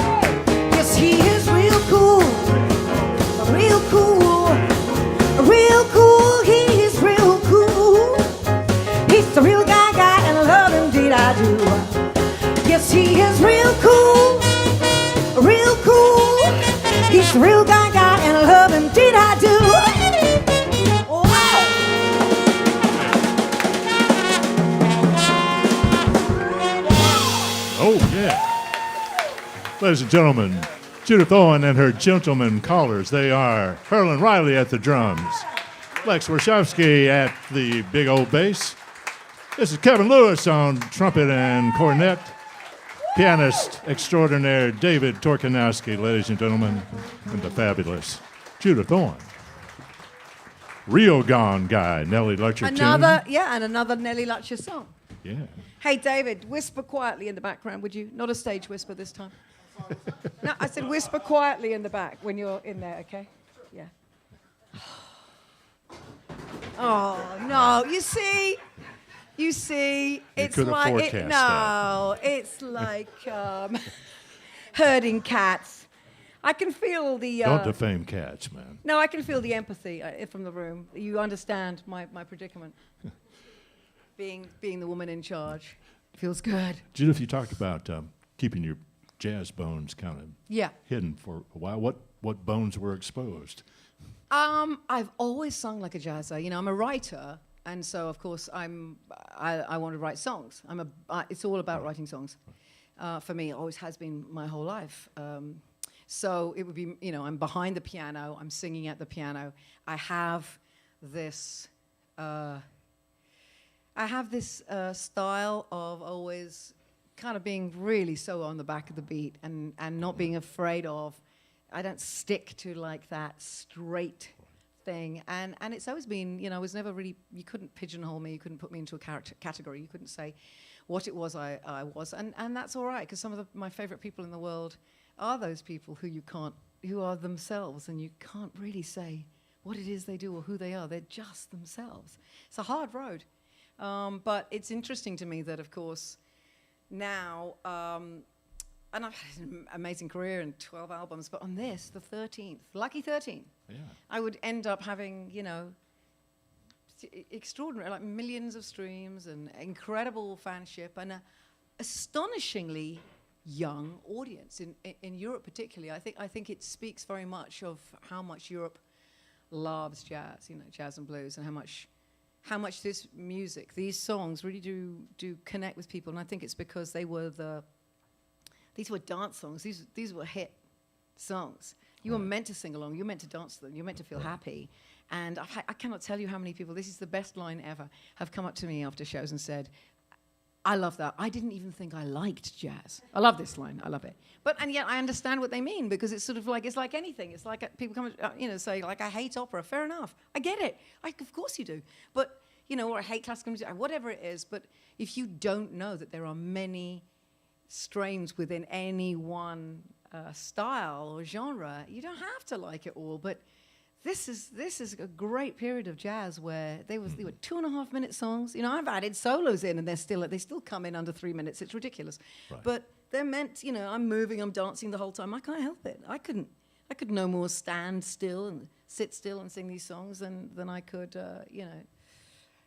Yes, he is real cool, real cool, real cool. He is real cool. He's the real darn guy and I love him, did I do? Yes, he is real cool, real cool. He's the real darn guy and I love him, did I do? Wow.
Oh, yeah. Ladies and gentlemen, Judith Owen and her gentlemen callers. They are Herlin Riley at the drums, Lex Warshawski at the big old bass. This is Kevin Lewis on trumpet and cornet. Pianist extraordinaire David Torkanowski, ladies and gentlemen, and the fabulous Judith Owen. Real Gone Guy, Nellie Lutcher
And another Nellie Lutcher song.
tune. Yeah.
Hey, David, whisper quietly in the background, would you? Not a stage whisper this time. No, I said whisper quietly in the back when you're in there, okay? Yeah. Oh, no, you see, it's
could have
like,
forecast
no, it's like herding cats. I can feel the...
Don't defame cats, man.
No, I can feel the empathy from the room. You understand my predicament. being the woman in charge. Feels good.
Judith, you talked about keeping your jazz bones kind of hidden for a while. What bones were exposed?
I've always sung like a jazzer. You know, I'm a writer, and so of course I want to write songs. It's all about writing songs. For me, it always has been my whole life. So it would be, you know, I'm behind the piano, I'm singing at the piano. I have this style of always kind of being really so on the back of the beat and not being afraid of, I don't stick to like that straight thing. And it's always been, you know, I was never really, you couldn't pigeonhole me, you couldn't put me into a category, you couldn't say what it was I was. And that's all right, because some of my favorite people in the world are those people who are themselves, and you can't really say what it is they do or who they are. They're just themselves. It's a hard road. But it's interesting to me that, of course, now, and I've had an amazing career and 12 albums, but on this, the 13th, lucky 13, I would end up having, you know, extraordinary, like millions of streams and incredible fanship and a astonishingly young audience in Europe particularly. I think it speaks very much of how much Europe loves jazz, you know, jazz and blues, and how much this music, these songs really do connect with people. And I think it's because these were dance songs. These were hit songs. You were meant to sing along. You were meant to dance to them. You were meant to feel happy. And I cannot tell you how many people, this is the best line ever, have come up to me after shows and said, I love that. I didn't even think I liked jazz. I love this line. I love it. And yet I understand what they mean, because it's sort of like, it's like anything. It's like people come, you know, say, like, I hate opera. Fair enough. I get it. Of course you do. But, you know, or I hate classical music, whatever it is. But if you don't know that there are many strains within any one style or genre, you don't have to like it all. But this is a great period of jazz where they were 2.5 minute songs. You know, I've added solos in, and they still come in under 3 minutes. It's ridiculous. Right. But they're meant, you know, I'm moving, I'm dancing the whole time. I can't help it. I could no more stand still and sit still and sing these songs than I could, you know,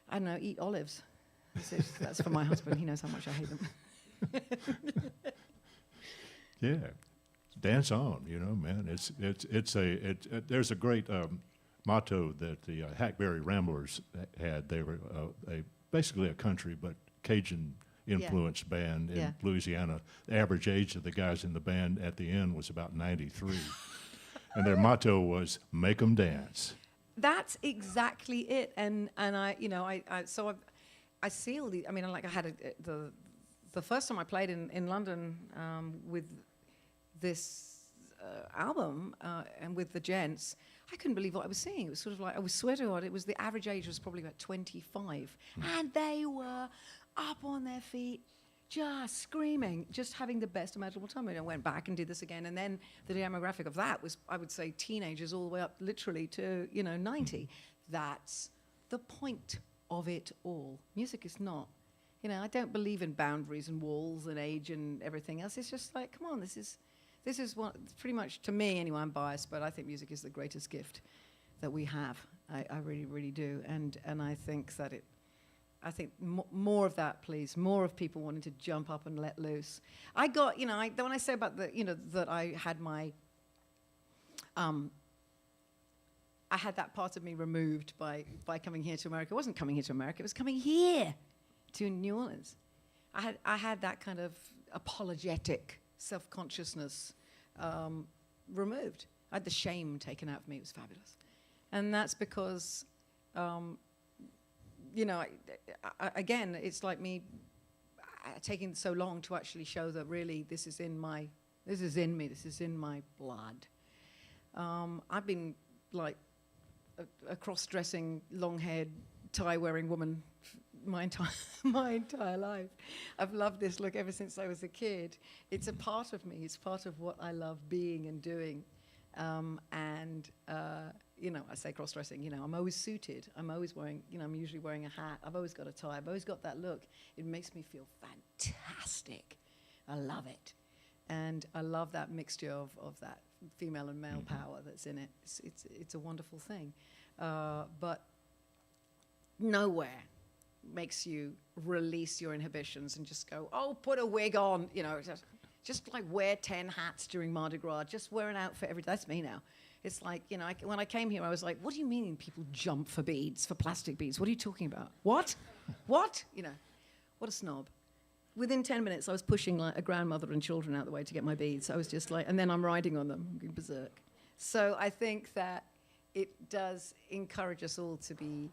I don't know, eat olives. That's for my husband. He knows how much I hate them.
Yeah. Dance on, you know, man. There's a great motto that the Hackberry Ramblers had. They were basically a country but Cajun influenced band in Louisiana. The average age of the guys in the band at the end was about 93, and their motto was "Make 'em dance."
That's exactly it. And I, you know, I see all these. I mean, like I had the first time I played in London with this album and with the gents, I couldn't believe what I was seeing. It was sort of like, I swear to God, it was the average age was probably about 25. And they were up on their feet, just screaming, just having the best imaginable time. And I went back and did this again. And then the demographic of that was, I would say, teenagers all the way up literally to, you know, 90. That's the point of it all. Music is not, you know, I don't believe in boundaries and walls and age and everything else. It's just like, come on, this is what, pretty much, to me anyway, I'm biased, but I think music is the greatest gift that we have. I really, really do. And I think that more of that, please. More of people wanting to jump up and let loose. I got, you know, when I say about the, you know, that I had my, I had that part of me removed by coming here to America. It wasn't coming here to America, it was coming here to New Orleans. I had that kind of apologetic self-consciousness removed. I had the shame taken out of me. It was fabulous. And that's because you know, again, it's like me taking so long to actually show that really this is in me, this is in my blood. I've been like a cross-dressing, long-haired, tie-wearing woman my entire life. I've loved this look ever since I was a kid. It's a part of me. It's part of what I love being and doing. You know, I say cross-dressing, you know, I'm always suited. I'm always wearing, you know, I'm usually wearing a hat. I've always got a tie. I've always got that look. It makes me feel fantastic. I love it. And I love that mixture of that female and male power that's in it. It's a wonderful thing. But nowhere makes you release your inhibitions and just go, oh, put a wig on, you know, just like wear 10 hats during Mardi Gras, just wear an outfit every day. That's me now. It's like, you know, when I came here, I was like, what do you mean people jump for beads, for plastic beads? What are you talking about? What? What? You know, what a snob. Within 10 minutes, I was pushing like a grandmother and children out the way to get my beads. I was just like, and then I'm riding on them, going berserk. So I think that it does encourage us all to be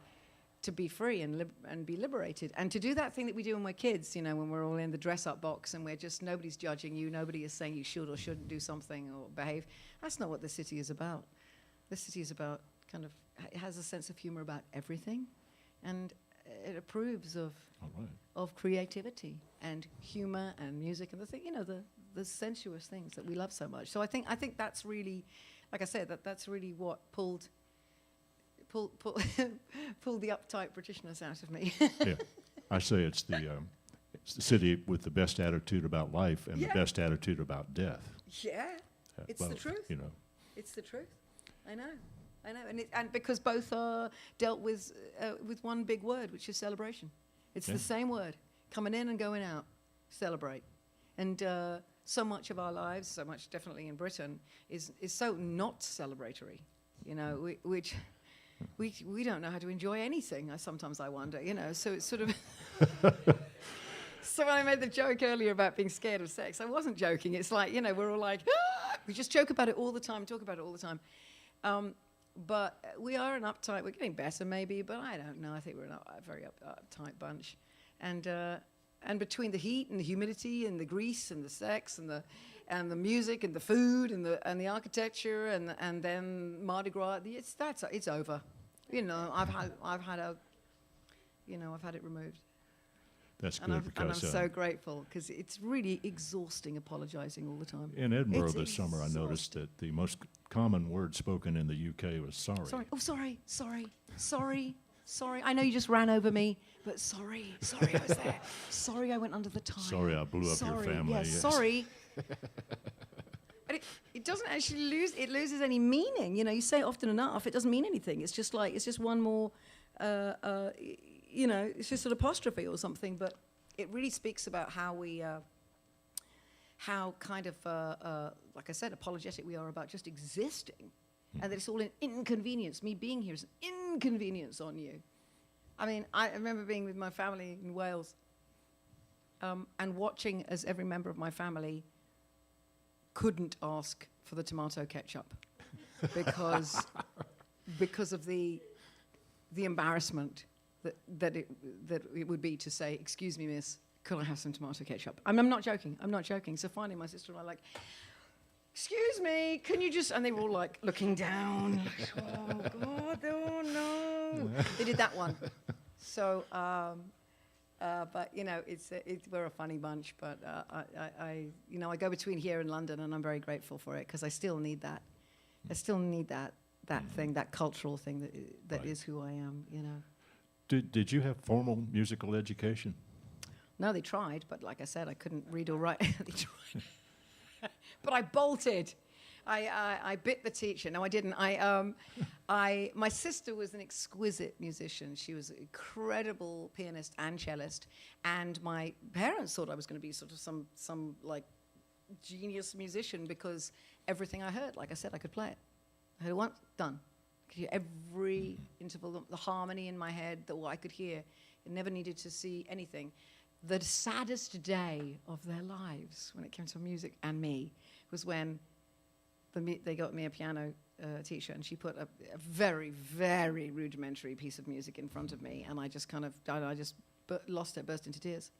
free and be liberated, and to do that thing that we do when we're kids, you know, when we're all in the dress-up box and we're just, nobody's judging you, nobody is saying you should or shouldn't do something or behave. That's not what the city is about. The city is about kind of, it has a sense of humor about everything, and it approves of creativity and humor and music and the thing, you know, the sensuous things that we love so much. So I think that's really, like I said, that's really what pulled the uptight Britishness out of me.
Yeah, I say it's the city with the best attitude about life and the best attitude about death.
Yeah, it's the truth.
You know,
it's the truth. I know, and because both are dealt with one big word, which is celebration. It's the same word, coming in and going out, celebrate. And so much of our lives, so much definitely in Britain, is so not celebratory. You know, we don't know how to enjoy anything. Sometimes I wonder, you know. So it's sort of. So when I made the joke earlier about being scared of sex, I wasn't joking. It's like, you know, we're all like, ah! We just joke about it all the time, talk about it all the time. But we are an uptight. We're getting better, maybe, but I don't know. I think we're a very uptight bunch, and between the heat and the humidity and the grease and the sex and the music and the food and the architecture and then Mardi Gras, it's over. You know, I've had it removed.
That's
And
good
I'm
because
so grateful, because it's really exhausting apologizing all the time.
in Edinburgh this summer, I noticed that the most common word spoken in the UK was sorry.
Sorry. Oh, sorry. I know you just ran over me, but sorry, I was there. Sorry, I went under the tire.
Sorry, I blew up your family.
Yes,
yes.
sorry. And it doesn't actually it loses any meaning. You know, you say it often enough, it doesn't mean anything. It's just one more, you know, it's just an apostrophe or something, but it really speaks about how we, how kind of, like I said, apologetic we are about just existing, and that it's all an inconvenience. Me being here is an inconvenience on you. I mean, I remember being with my family in Wales, and watching as every member of my family couldn't ask for the tomato ketchup because of the embarrassment that it would be to say, excuse me, miss, could I have some tomato ketchup? I'm not joking. So finally my sister and I were like, excuse me, can you just, and they were all like looking down, like, oh God, oh no. They did that one. So, but you know, we're a funny bunch, but I go between here and London, and I'm very grateful for it, because I still need that. I still need that thing, that cultural thing that is who I am, you know.
Did you have formal musical education?
No, they tried, but like I said, I couldn't read or write. They tried. But I bolted. I bit the teacher. No, I didn't. My sister was an exquisite musician. She was an incredible pianist and cellist. And my parents thought I was going to be sort of some like genius musician, because everything I heard, like I said, I could play it. I heard it once, done. I could hear every interval, the harmony in my head, what I could hear. I never needed to see anything. The saddest day of their lives when it came to music and me was when they got me a piano teacher, and she put a very, very rudimentary piece of music in front of me, and I just kind of, I just lost it, burst into tears.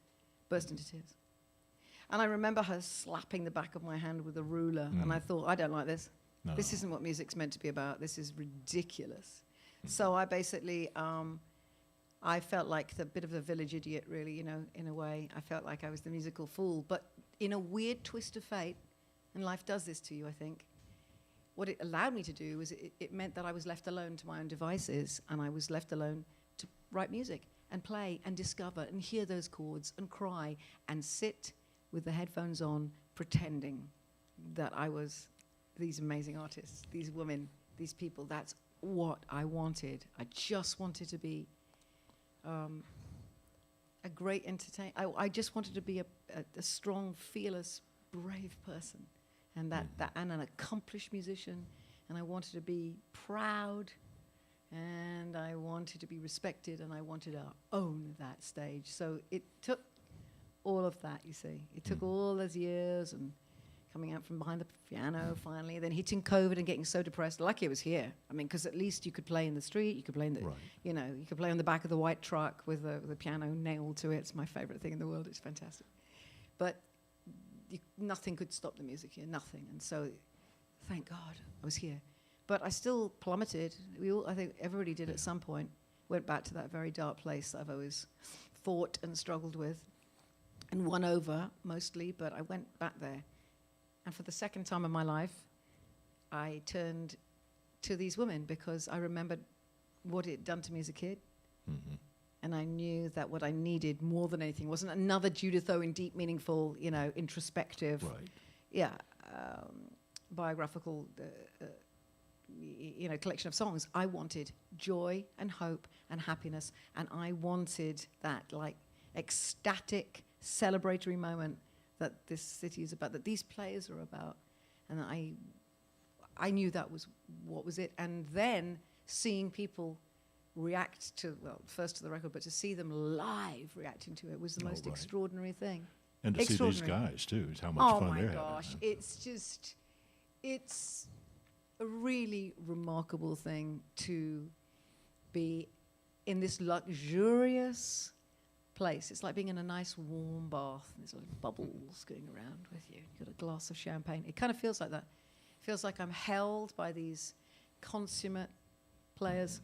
And I remember her slapping the back of my hand with a ruler, and I thought, I don't like this.
No.
This isn't what music's meant to be about. This is ridiculous. So I basically, I felt like the bit of a village idiot, really, you know, in a way. I felt like I was the musical fool, but in a weird twist of fate, and life does this to you, I think, what it allowed me to do was it meant that I was left alone to my own devices, and I was left alone to write music and play and discover and hear those chords and cry and sit with the headphones on, pretending that I was these amazing artists, these women, these people. That's what I wanted. I just wanted to be a great entertainer. I just wanted to be a strong, fearless, brave person, and and an accomplished musician. And I wanted to be proud, and I wanted to be respected, and I wanted to own that stage. So it took all of that, you see. It took all those years and coming out from behind the piano finally, then hitting COVID and getting so depressed. Lucky it was here. I mean, because at least you could play in the street, you could play in the, you know, you could play on the back of the white truck with the piano nailed to it. It's my favorite thing in the world. It's fantastic. But nothing could stop the music here, nothing. And so, thank God I was here. But I still plummeted. I think everybody did at some point. Went back to that very dark place that I've always fought and struggled with and won over mostly, but I went back there. And for the second time in my life, I turned to these women because I remembered what it had done to me as a kid. And I knew that what I needed more than anything wasn't another Judith Owen deep, meaningful, you know, introspective, biographical, you know, collection of songs. I wanted joy and hope and happiness, and I wanted that, like, ecstatic, celebratory moment that this city is about, that these players are about. And I knew that was what was it. And then seeing people react to, well, first to the record, but to see them live reacting to it was the most extraordinary thing.
And to see these guys, too, is how much fun they're having.
Oh, my gosh. It's just, it's a really remarkable thing to be in this luxurious place. It's like being in a nice warm bath and there's like bubbles going around with you. You've got a glass of champagne. It kind of feels like that. It feels like I'm held by these consummate players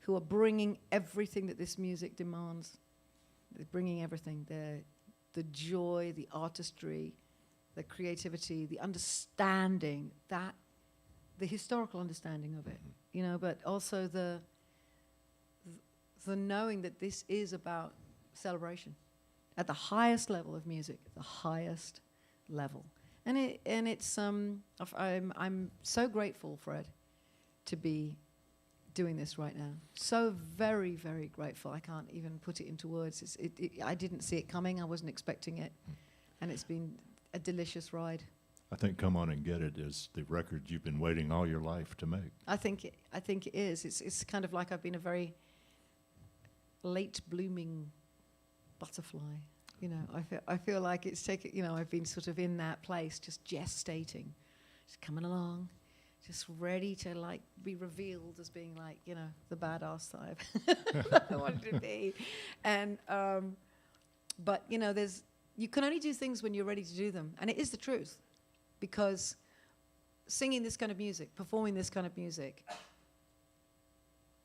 who are bringing everything that this music demands. They're bringing everything. The joy, the artistry, the creativity, the understanding, the historical understanding of it, you know, but also the knowing that this is about celebration at the highest level of music, the highest level. And it's I'm so grateful, Fred, to be doing this right now. So very, very grateful. I can't even put it into words. I didn't see it coming. I wasn't expecting it. And it's been a delicious ride.
I think Come On and Get It is the record you've been waiting all your life to make.
I think it is. It's kind of like I've been a very late blooming butterfly. You know, I feel like it's taken, you know, I've been sort of in that place, just gestating, just coming along, just ready to, like, be revealed as being, like, you know, the badass that I wanted to be. And, but, you know, you can only do things when you're ready to do them. And it is the truth, because singing this kind of music, performing this kind of music,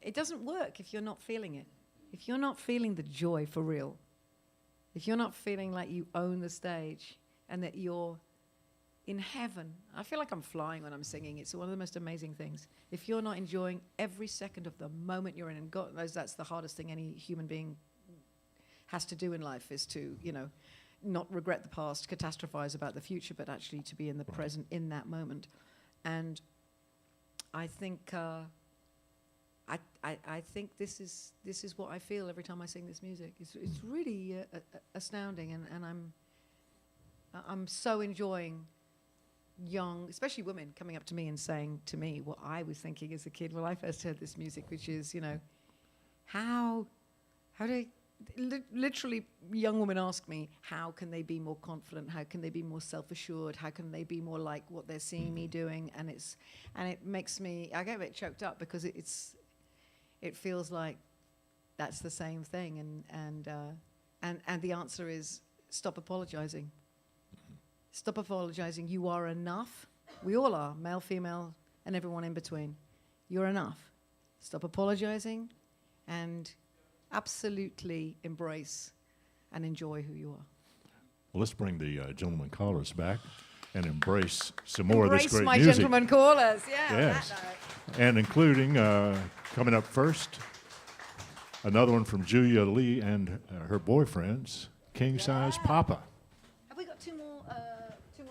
it doesn't work if you're not feeling it. If you're not feeling the joy for real, if you're not feeling like you own the stage and that you're in heaven. I feel like I'm flying when I'm singing. It's one of the most amazing things. If you're not enjoying every second of the moment you're in, and God knows that's the hardest thing any human being has to do in life, is to, you know, not regret the past, catastrophize about the future, but actually to be in the present in that moment. And I think I think this is what I feel every time I sing this music. It's really astounding, and I'm so enjoying young, especially women, coming up to me and saying to me what I was thinking as a kid when I first heard this music, which is, you know, how do literally, young women ask me, how can they be more confident? How can they be more self-assured? How can they be more like what they're seeing me doing? And it makes me, I get a bit choked up because it feels like that's the same thing. And the answer is stop apologizing. Stop apologizing. You are enough. We all are, male, female, and everyone in between. You're enough. Stop apologizing and absolutely embrace and enjoy who you are.
Well, let's bring the gentleman callers back and embrace some more of this
Embrace
great
my
music.
gentlemen callers. Yeah.
Yes.
that note.
And including, coming up first, another one from Julia Lee and her boyfriends, King Size Papa.
Have we got two more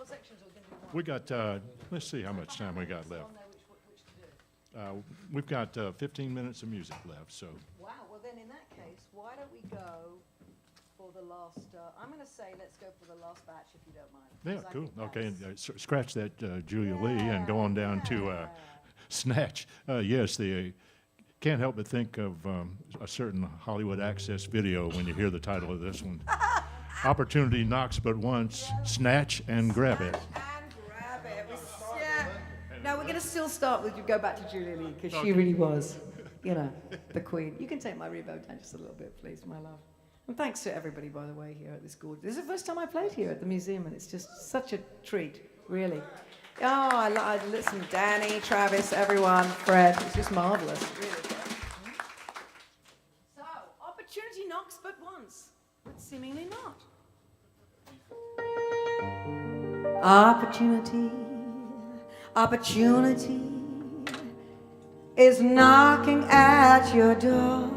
sections or can we do one?
We got, let's see how much time we got left.
On there, which to do?
We've got 15 minutes of music left, so
Wow. Well, then in that case, why don't we go for the last? I'm going to say let's go for the last batch, if you don't mind.
yeah,
'Cause I
cool.
think
Okay,
that's-
and scratch that Julia Lee and go on down to Snatch. Yes, the can't help but think of a certain Hollywood Access video when you hear the title of this one. Opportunity knocks but once, snatch and grab it.
And grab it. Yeah. No, we're going to still start with you. Go back to Julia Lee because she really was, the queen. You can take my reverb down just a little bit, please, my love. And thanks to everybody, by the way, here at this gorgeous. This is the first time I played here at the museum, and it's just such a treat, really. Oh, I listen, Danny, Travis, everyone, Fred. It's just marvelous, really. So, opportunity knocks but once, but seemingly not.
Opportunity is knocking at your door.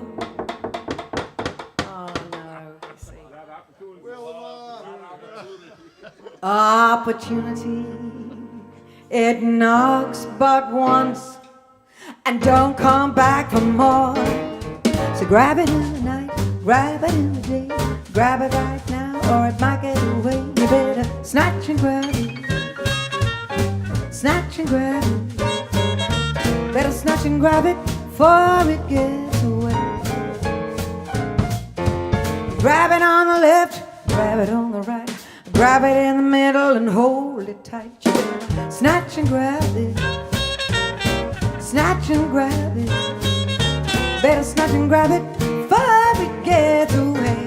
Oh, no, you see.
Opportunity, it knocks but once and don't come back for more. So grab it in the night, grab it in the day, grab it right now or it might get away. You better snatch and grab it, snatch and grab it. Better snatch and grab it before it gets away. Grab it on the left, grab it on the right, grab it in the middle and hold it tight. You better snatch and grab it, snatch and grab it. Better snatch and grab it before it gets away.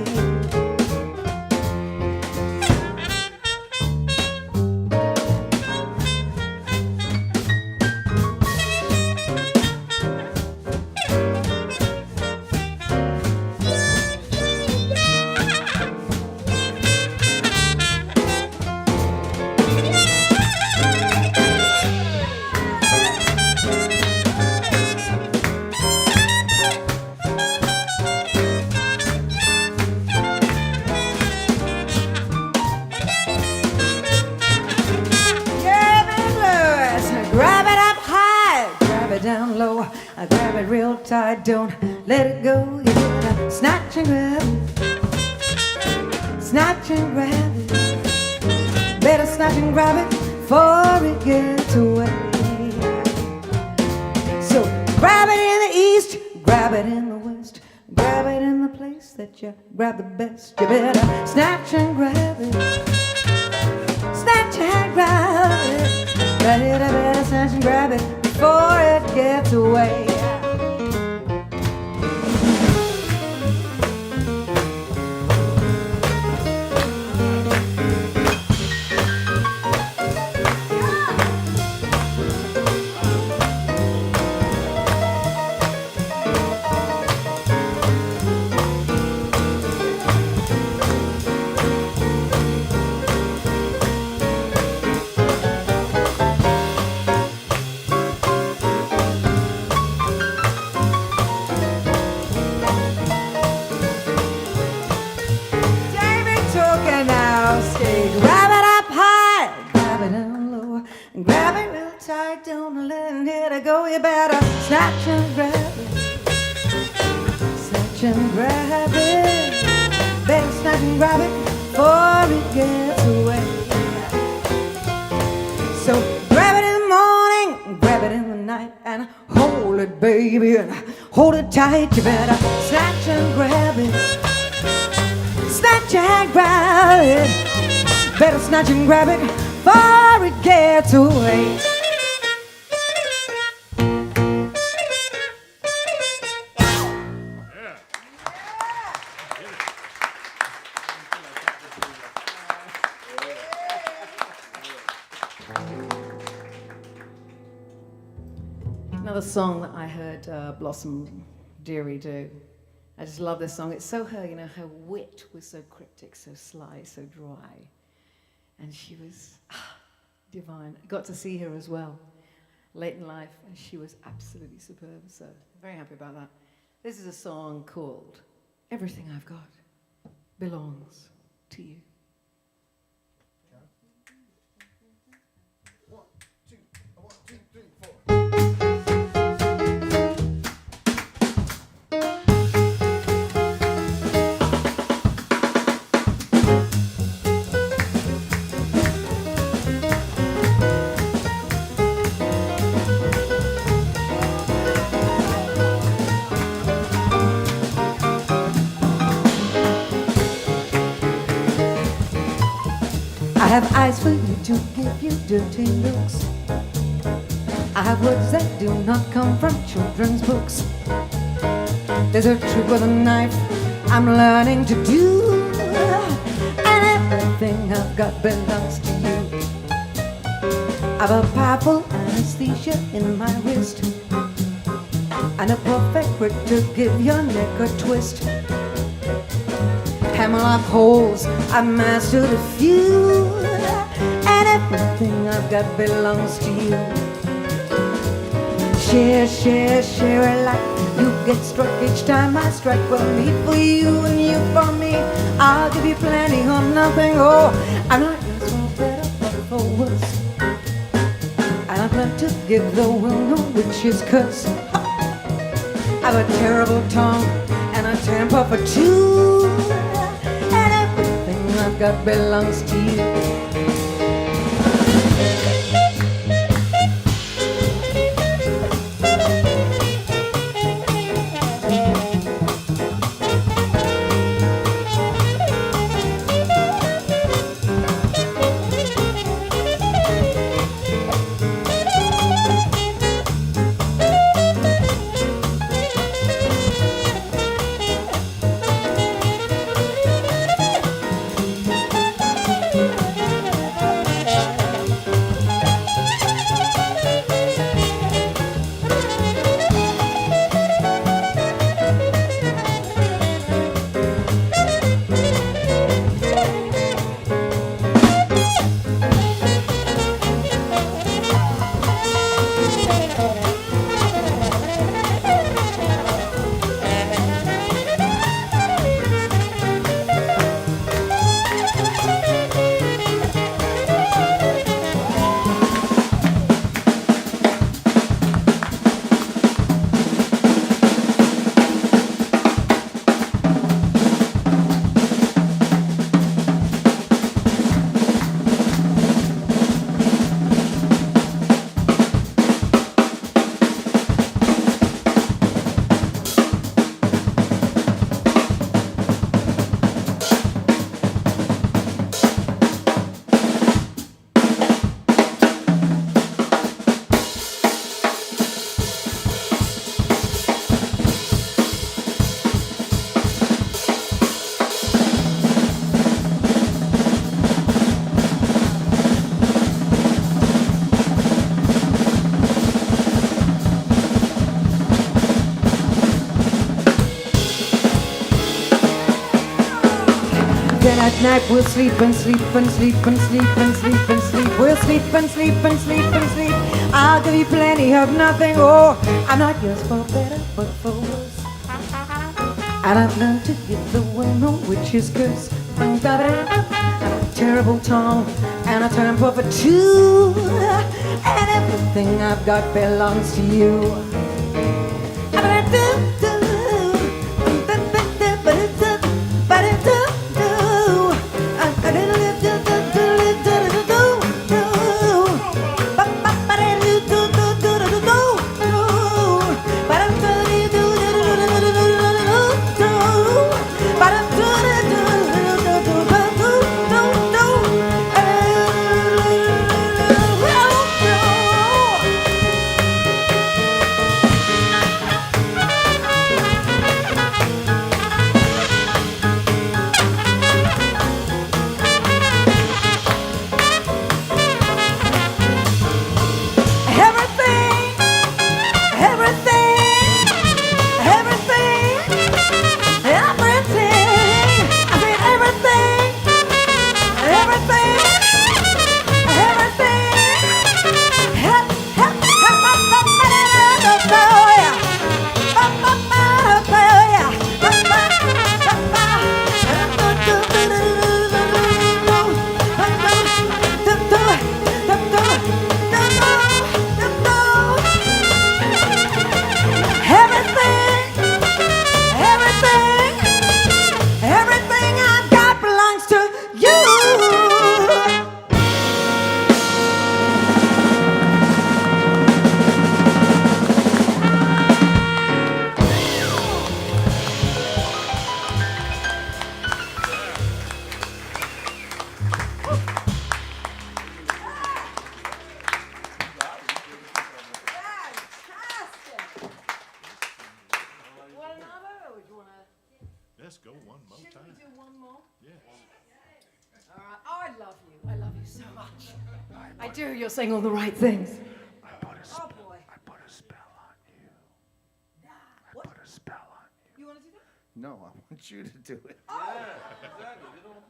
Down low, I grab it real tight, don't let it go. You better snatch and grab it, snatch and grab it. Better snatch and grab it before it gets away. So grab it in the east, grab it in the west, grab it in the place that you grab the best. You better snatch and grab it, snatch and grab it. Better snatch and grab it before it gets away. Grab it up high, grab it down low, and grab it real tight, don't let it go. You better snatch and grab it, snatch and grab it. Better snatch and grab it before it gets away. So grab it in the morning, grab it in the night, and hold it, baby, and hold it tight. You better snatch and grab it,
snatch and grab it. Better snatch and grab it before it gets away.
Another song that I heard Blossom Dearie do. I just love this song. It's so her, you know, her wit was so cryptic, so sly, so dry. And she was divine. I got to see her as well late in life, and she was absolutely superb. So very happy about that. This is a song called Everything I've Got Belongs to You.
I have eyes for you to give you dirty looks. I have words that do not come from children's books. There's a trick with a knife I'm learning to do, and everything I've got belongs to you. I've a powerful anesthesia in my wrist, and a perfect grip to give your neck a twist. Hammerlock holes, I've mastered a few, and everything I've got belongs to you. Share, share, share alike. You get struck each time I strike. Well, me for you and you for me. I'll give you plenty or nothing. Oh, I'm not just for better but for worse. And I've learned to give the will no witch's curse. I've a terrible tongue and a temper for two, and everything I've got belongs to you. At night we'll sleep and sleep and sleep and sleep and sleep and sleep. We'll sleep and sleep and sleep and sleep. I'll give you plenty of nothing. Oh, I'm not yours for better but for worse. And I've learned to give the will no witch's curse. And a terrible tongue and a temper for two, and everything I've got belongs to you.
you want to?
Let's go one more
Should
time.
we do one more?
Yeah.
All right. Oh, I love you. I love you so much. I do. You're saying all the right things. Oh boy.
I put a spell on you.
What?
Put a spell on you.
You want to do that?
No, I want you to do it.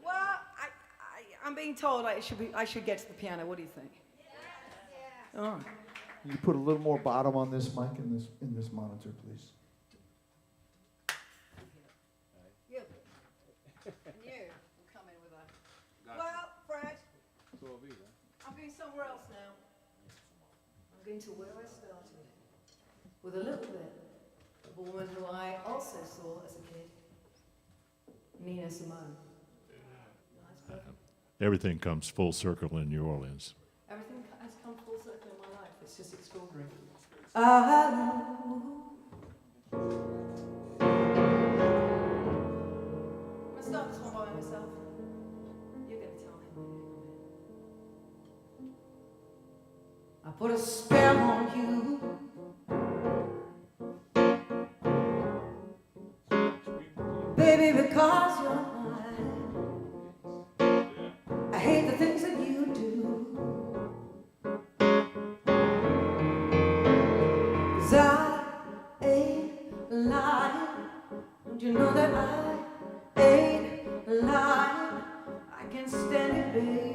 Well, I'm being told I should get to the piano. What do you think? Yeah. All right.
You put a little more bottom on this mic in this monitor, please.
You. And you will come in with a. Well, Fred. I'm going somewhere else now. I'm going to where I started. With a little bit of a woman who I also saw as a kid. Nina Simone. Nice perfect.
Everything comes full circle in New Orleans.
Everything has come full circle in my life. It's just extraordinary. I'm going to start this one by myself. You're going to tell me. I put a spell on you. Baby, because you're mine. I hate the things that you do. 'Cause I ain't lying. Don't you know that I ain't lying? I can't stand it, baby.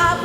I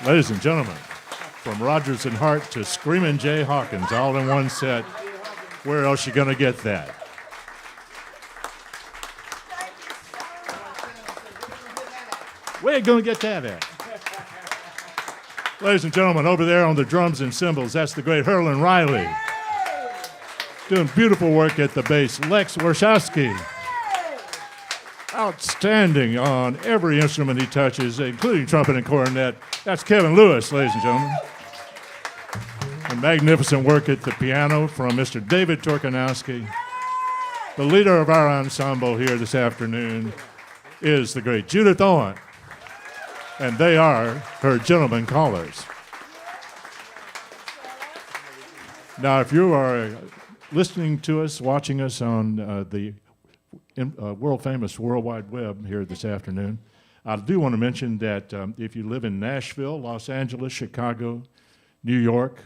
Ladies and gentlemen, from Rodgers and Hart to Screamin' Jay Hawkins, all in one set. Where else you gonna get that? Where you gonna get that at? Ladies and gentlemen, over there on the drums and cymbals, that's the great Herlin Riley. Doing beautiful work at the bass, Lex Warshawski. Outstanding on every instrument he touches, including trumpet and cornet. That's Kevin Lewis, ladies and gentlemen. And magnificent work at the piano from Mr. David Torkanowski. The leader of our ensemble here this afternoon is the great Judith Owen. And they are her gentlemen callers. Now, if you are listening to us, watching us on the world-famous World Wide Web here this afternoon, I do want to mention that if you live in Nashville, Los Angeles, Chicago, New York,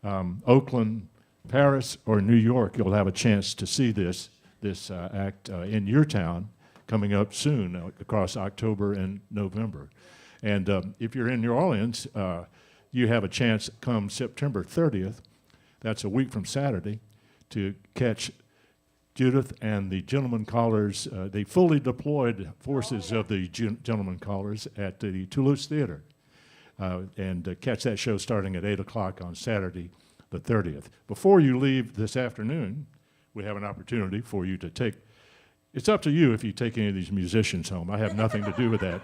Oakland, Paris, or New York, you'll have a chance to see this act in your town coming up soon across October and November. And if you're in New Orleans, you have a chance come September 30th, that's a week from Saturday, to catch Judith and the Gentlemen Callers, the fully deployed forces of the Gentlemen Callers at the Toulouse Theater. And catch that show starting at 8 o'clock on Saturday the 30th. Before you leave this afternoon, we have an opportunity for you to take, it's up to you if you take any of these musicians home. I have nothing to do with that.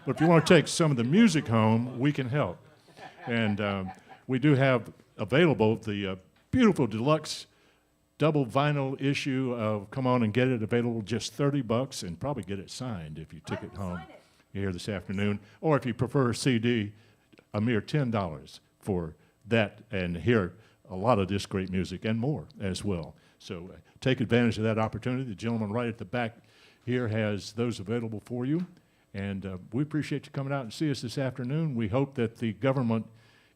But if you want to take some of the music home, we can help. And we do have available the beautiful deluxe double vinyl issue of Come On and Get It, available just $30, and probably get it signed if you took it home here this afternoon. Or if you prefer a CD, a mere $10 for that, and hear a lot of this great music and more as well. So take advantage of that opportunity. The gentleman right at the back here has those available for you. And we appreciate you coming out and see us this afternoon. We hope that the government,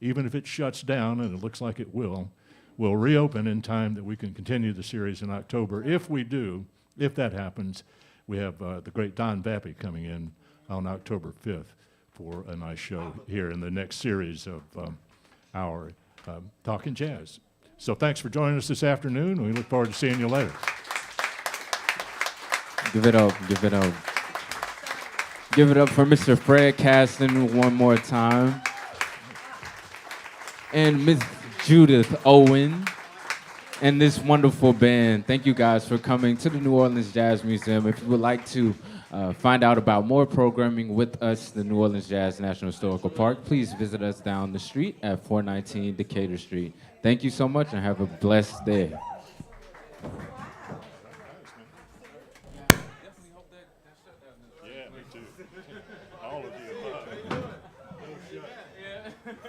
even if it shuts down, and it looks like it will reopen in time that we can continue the series in October. If we do, if that happens, we have the great Don Vappy coming in on October 5th for a nice show here in the next series of our Talkin Jazz. So thanks for joining us this afternoon. We look forward to seeing you later.
Give it up, give it up. Give it up for Mr. Fred Kasten one more time. And Miss Judith Owen and this wonderful band. Thank you guys for coming to the New Orleans Jazz Museum. If you would like to find out about more programming with us, the New Orleans Jazz National Historical Park, please visit us down the street at 419 Decatur Street. Thank you so much and have a blessed day.
Yeah, me too. All of you.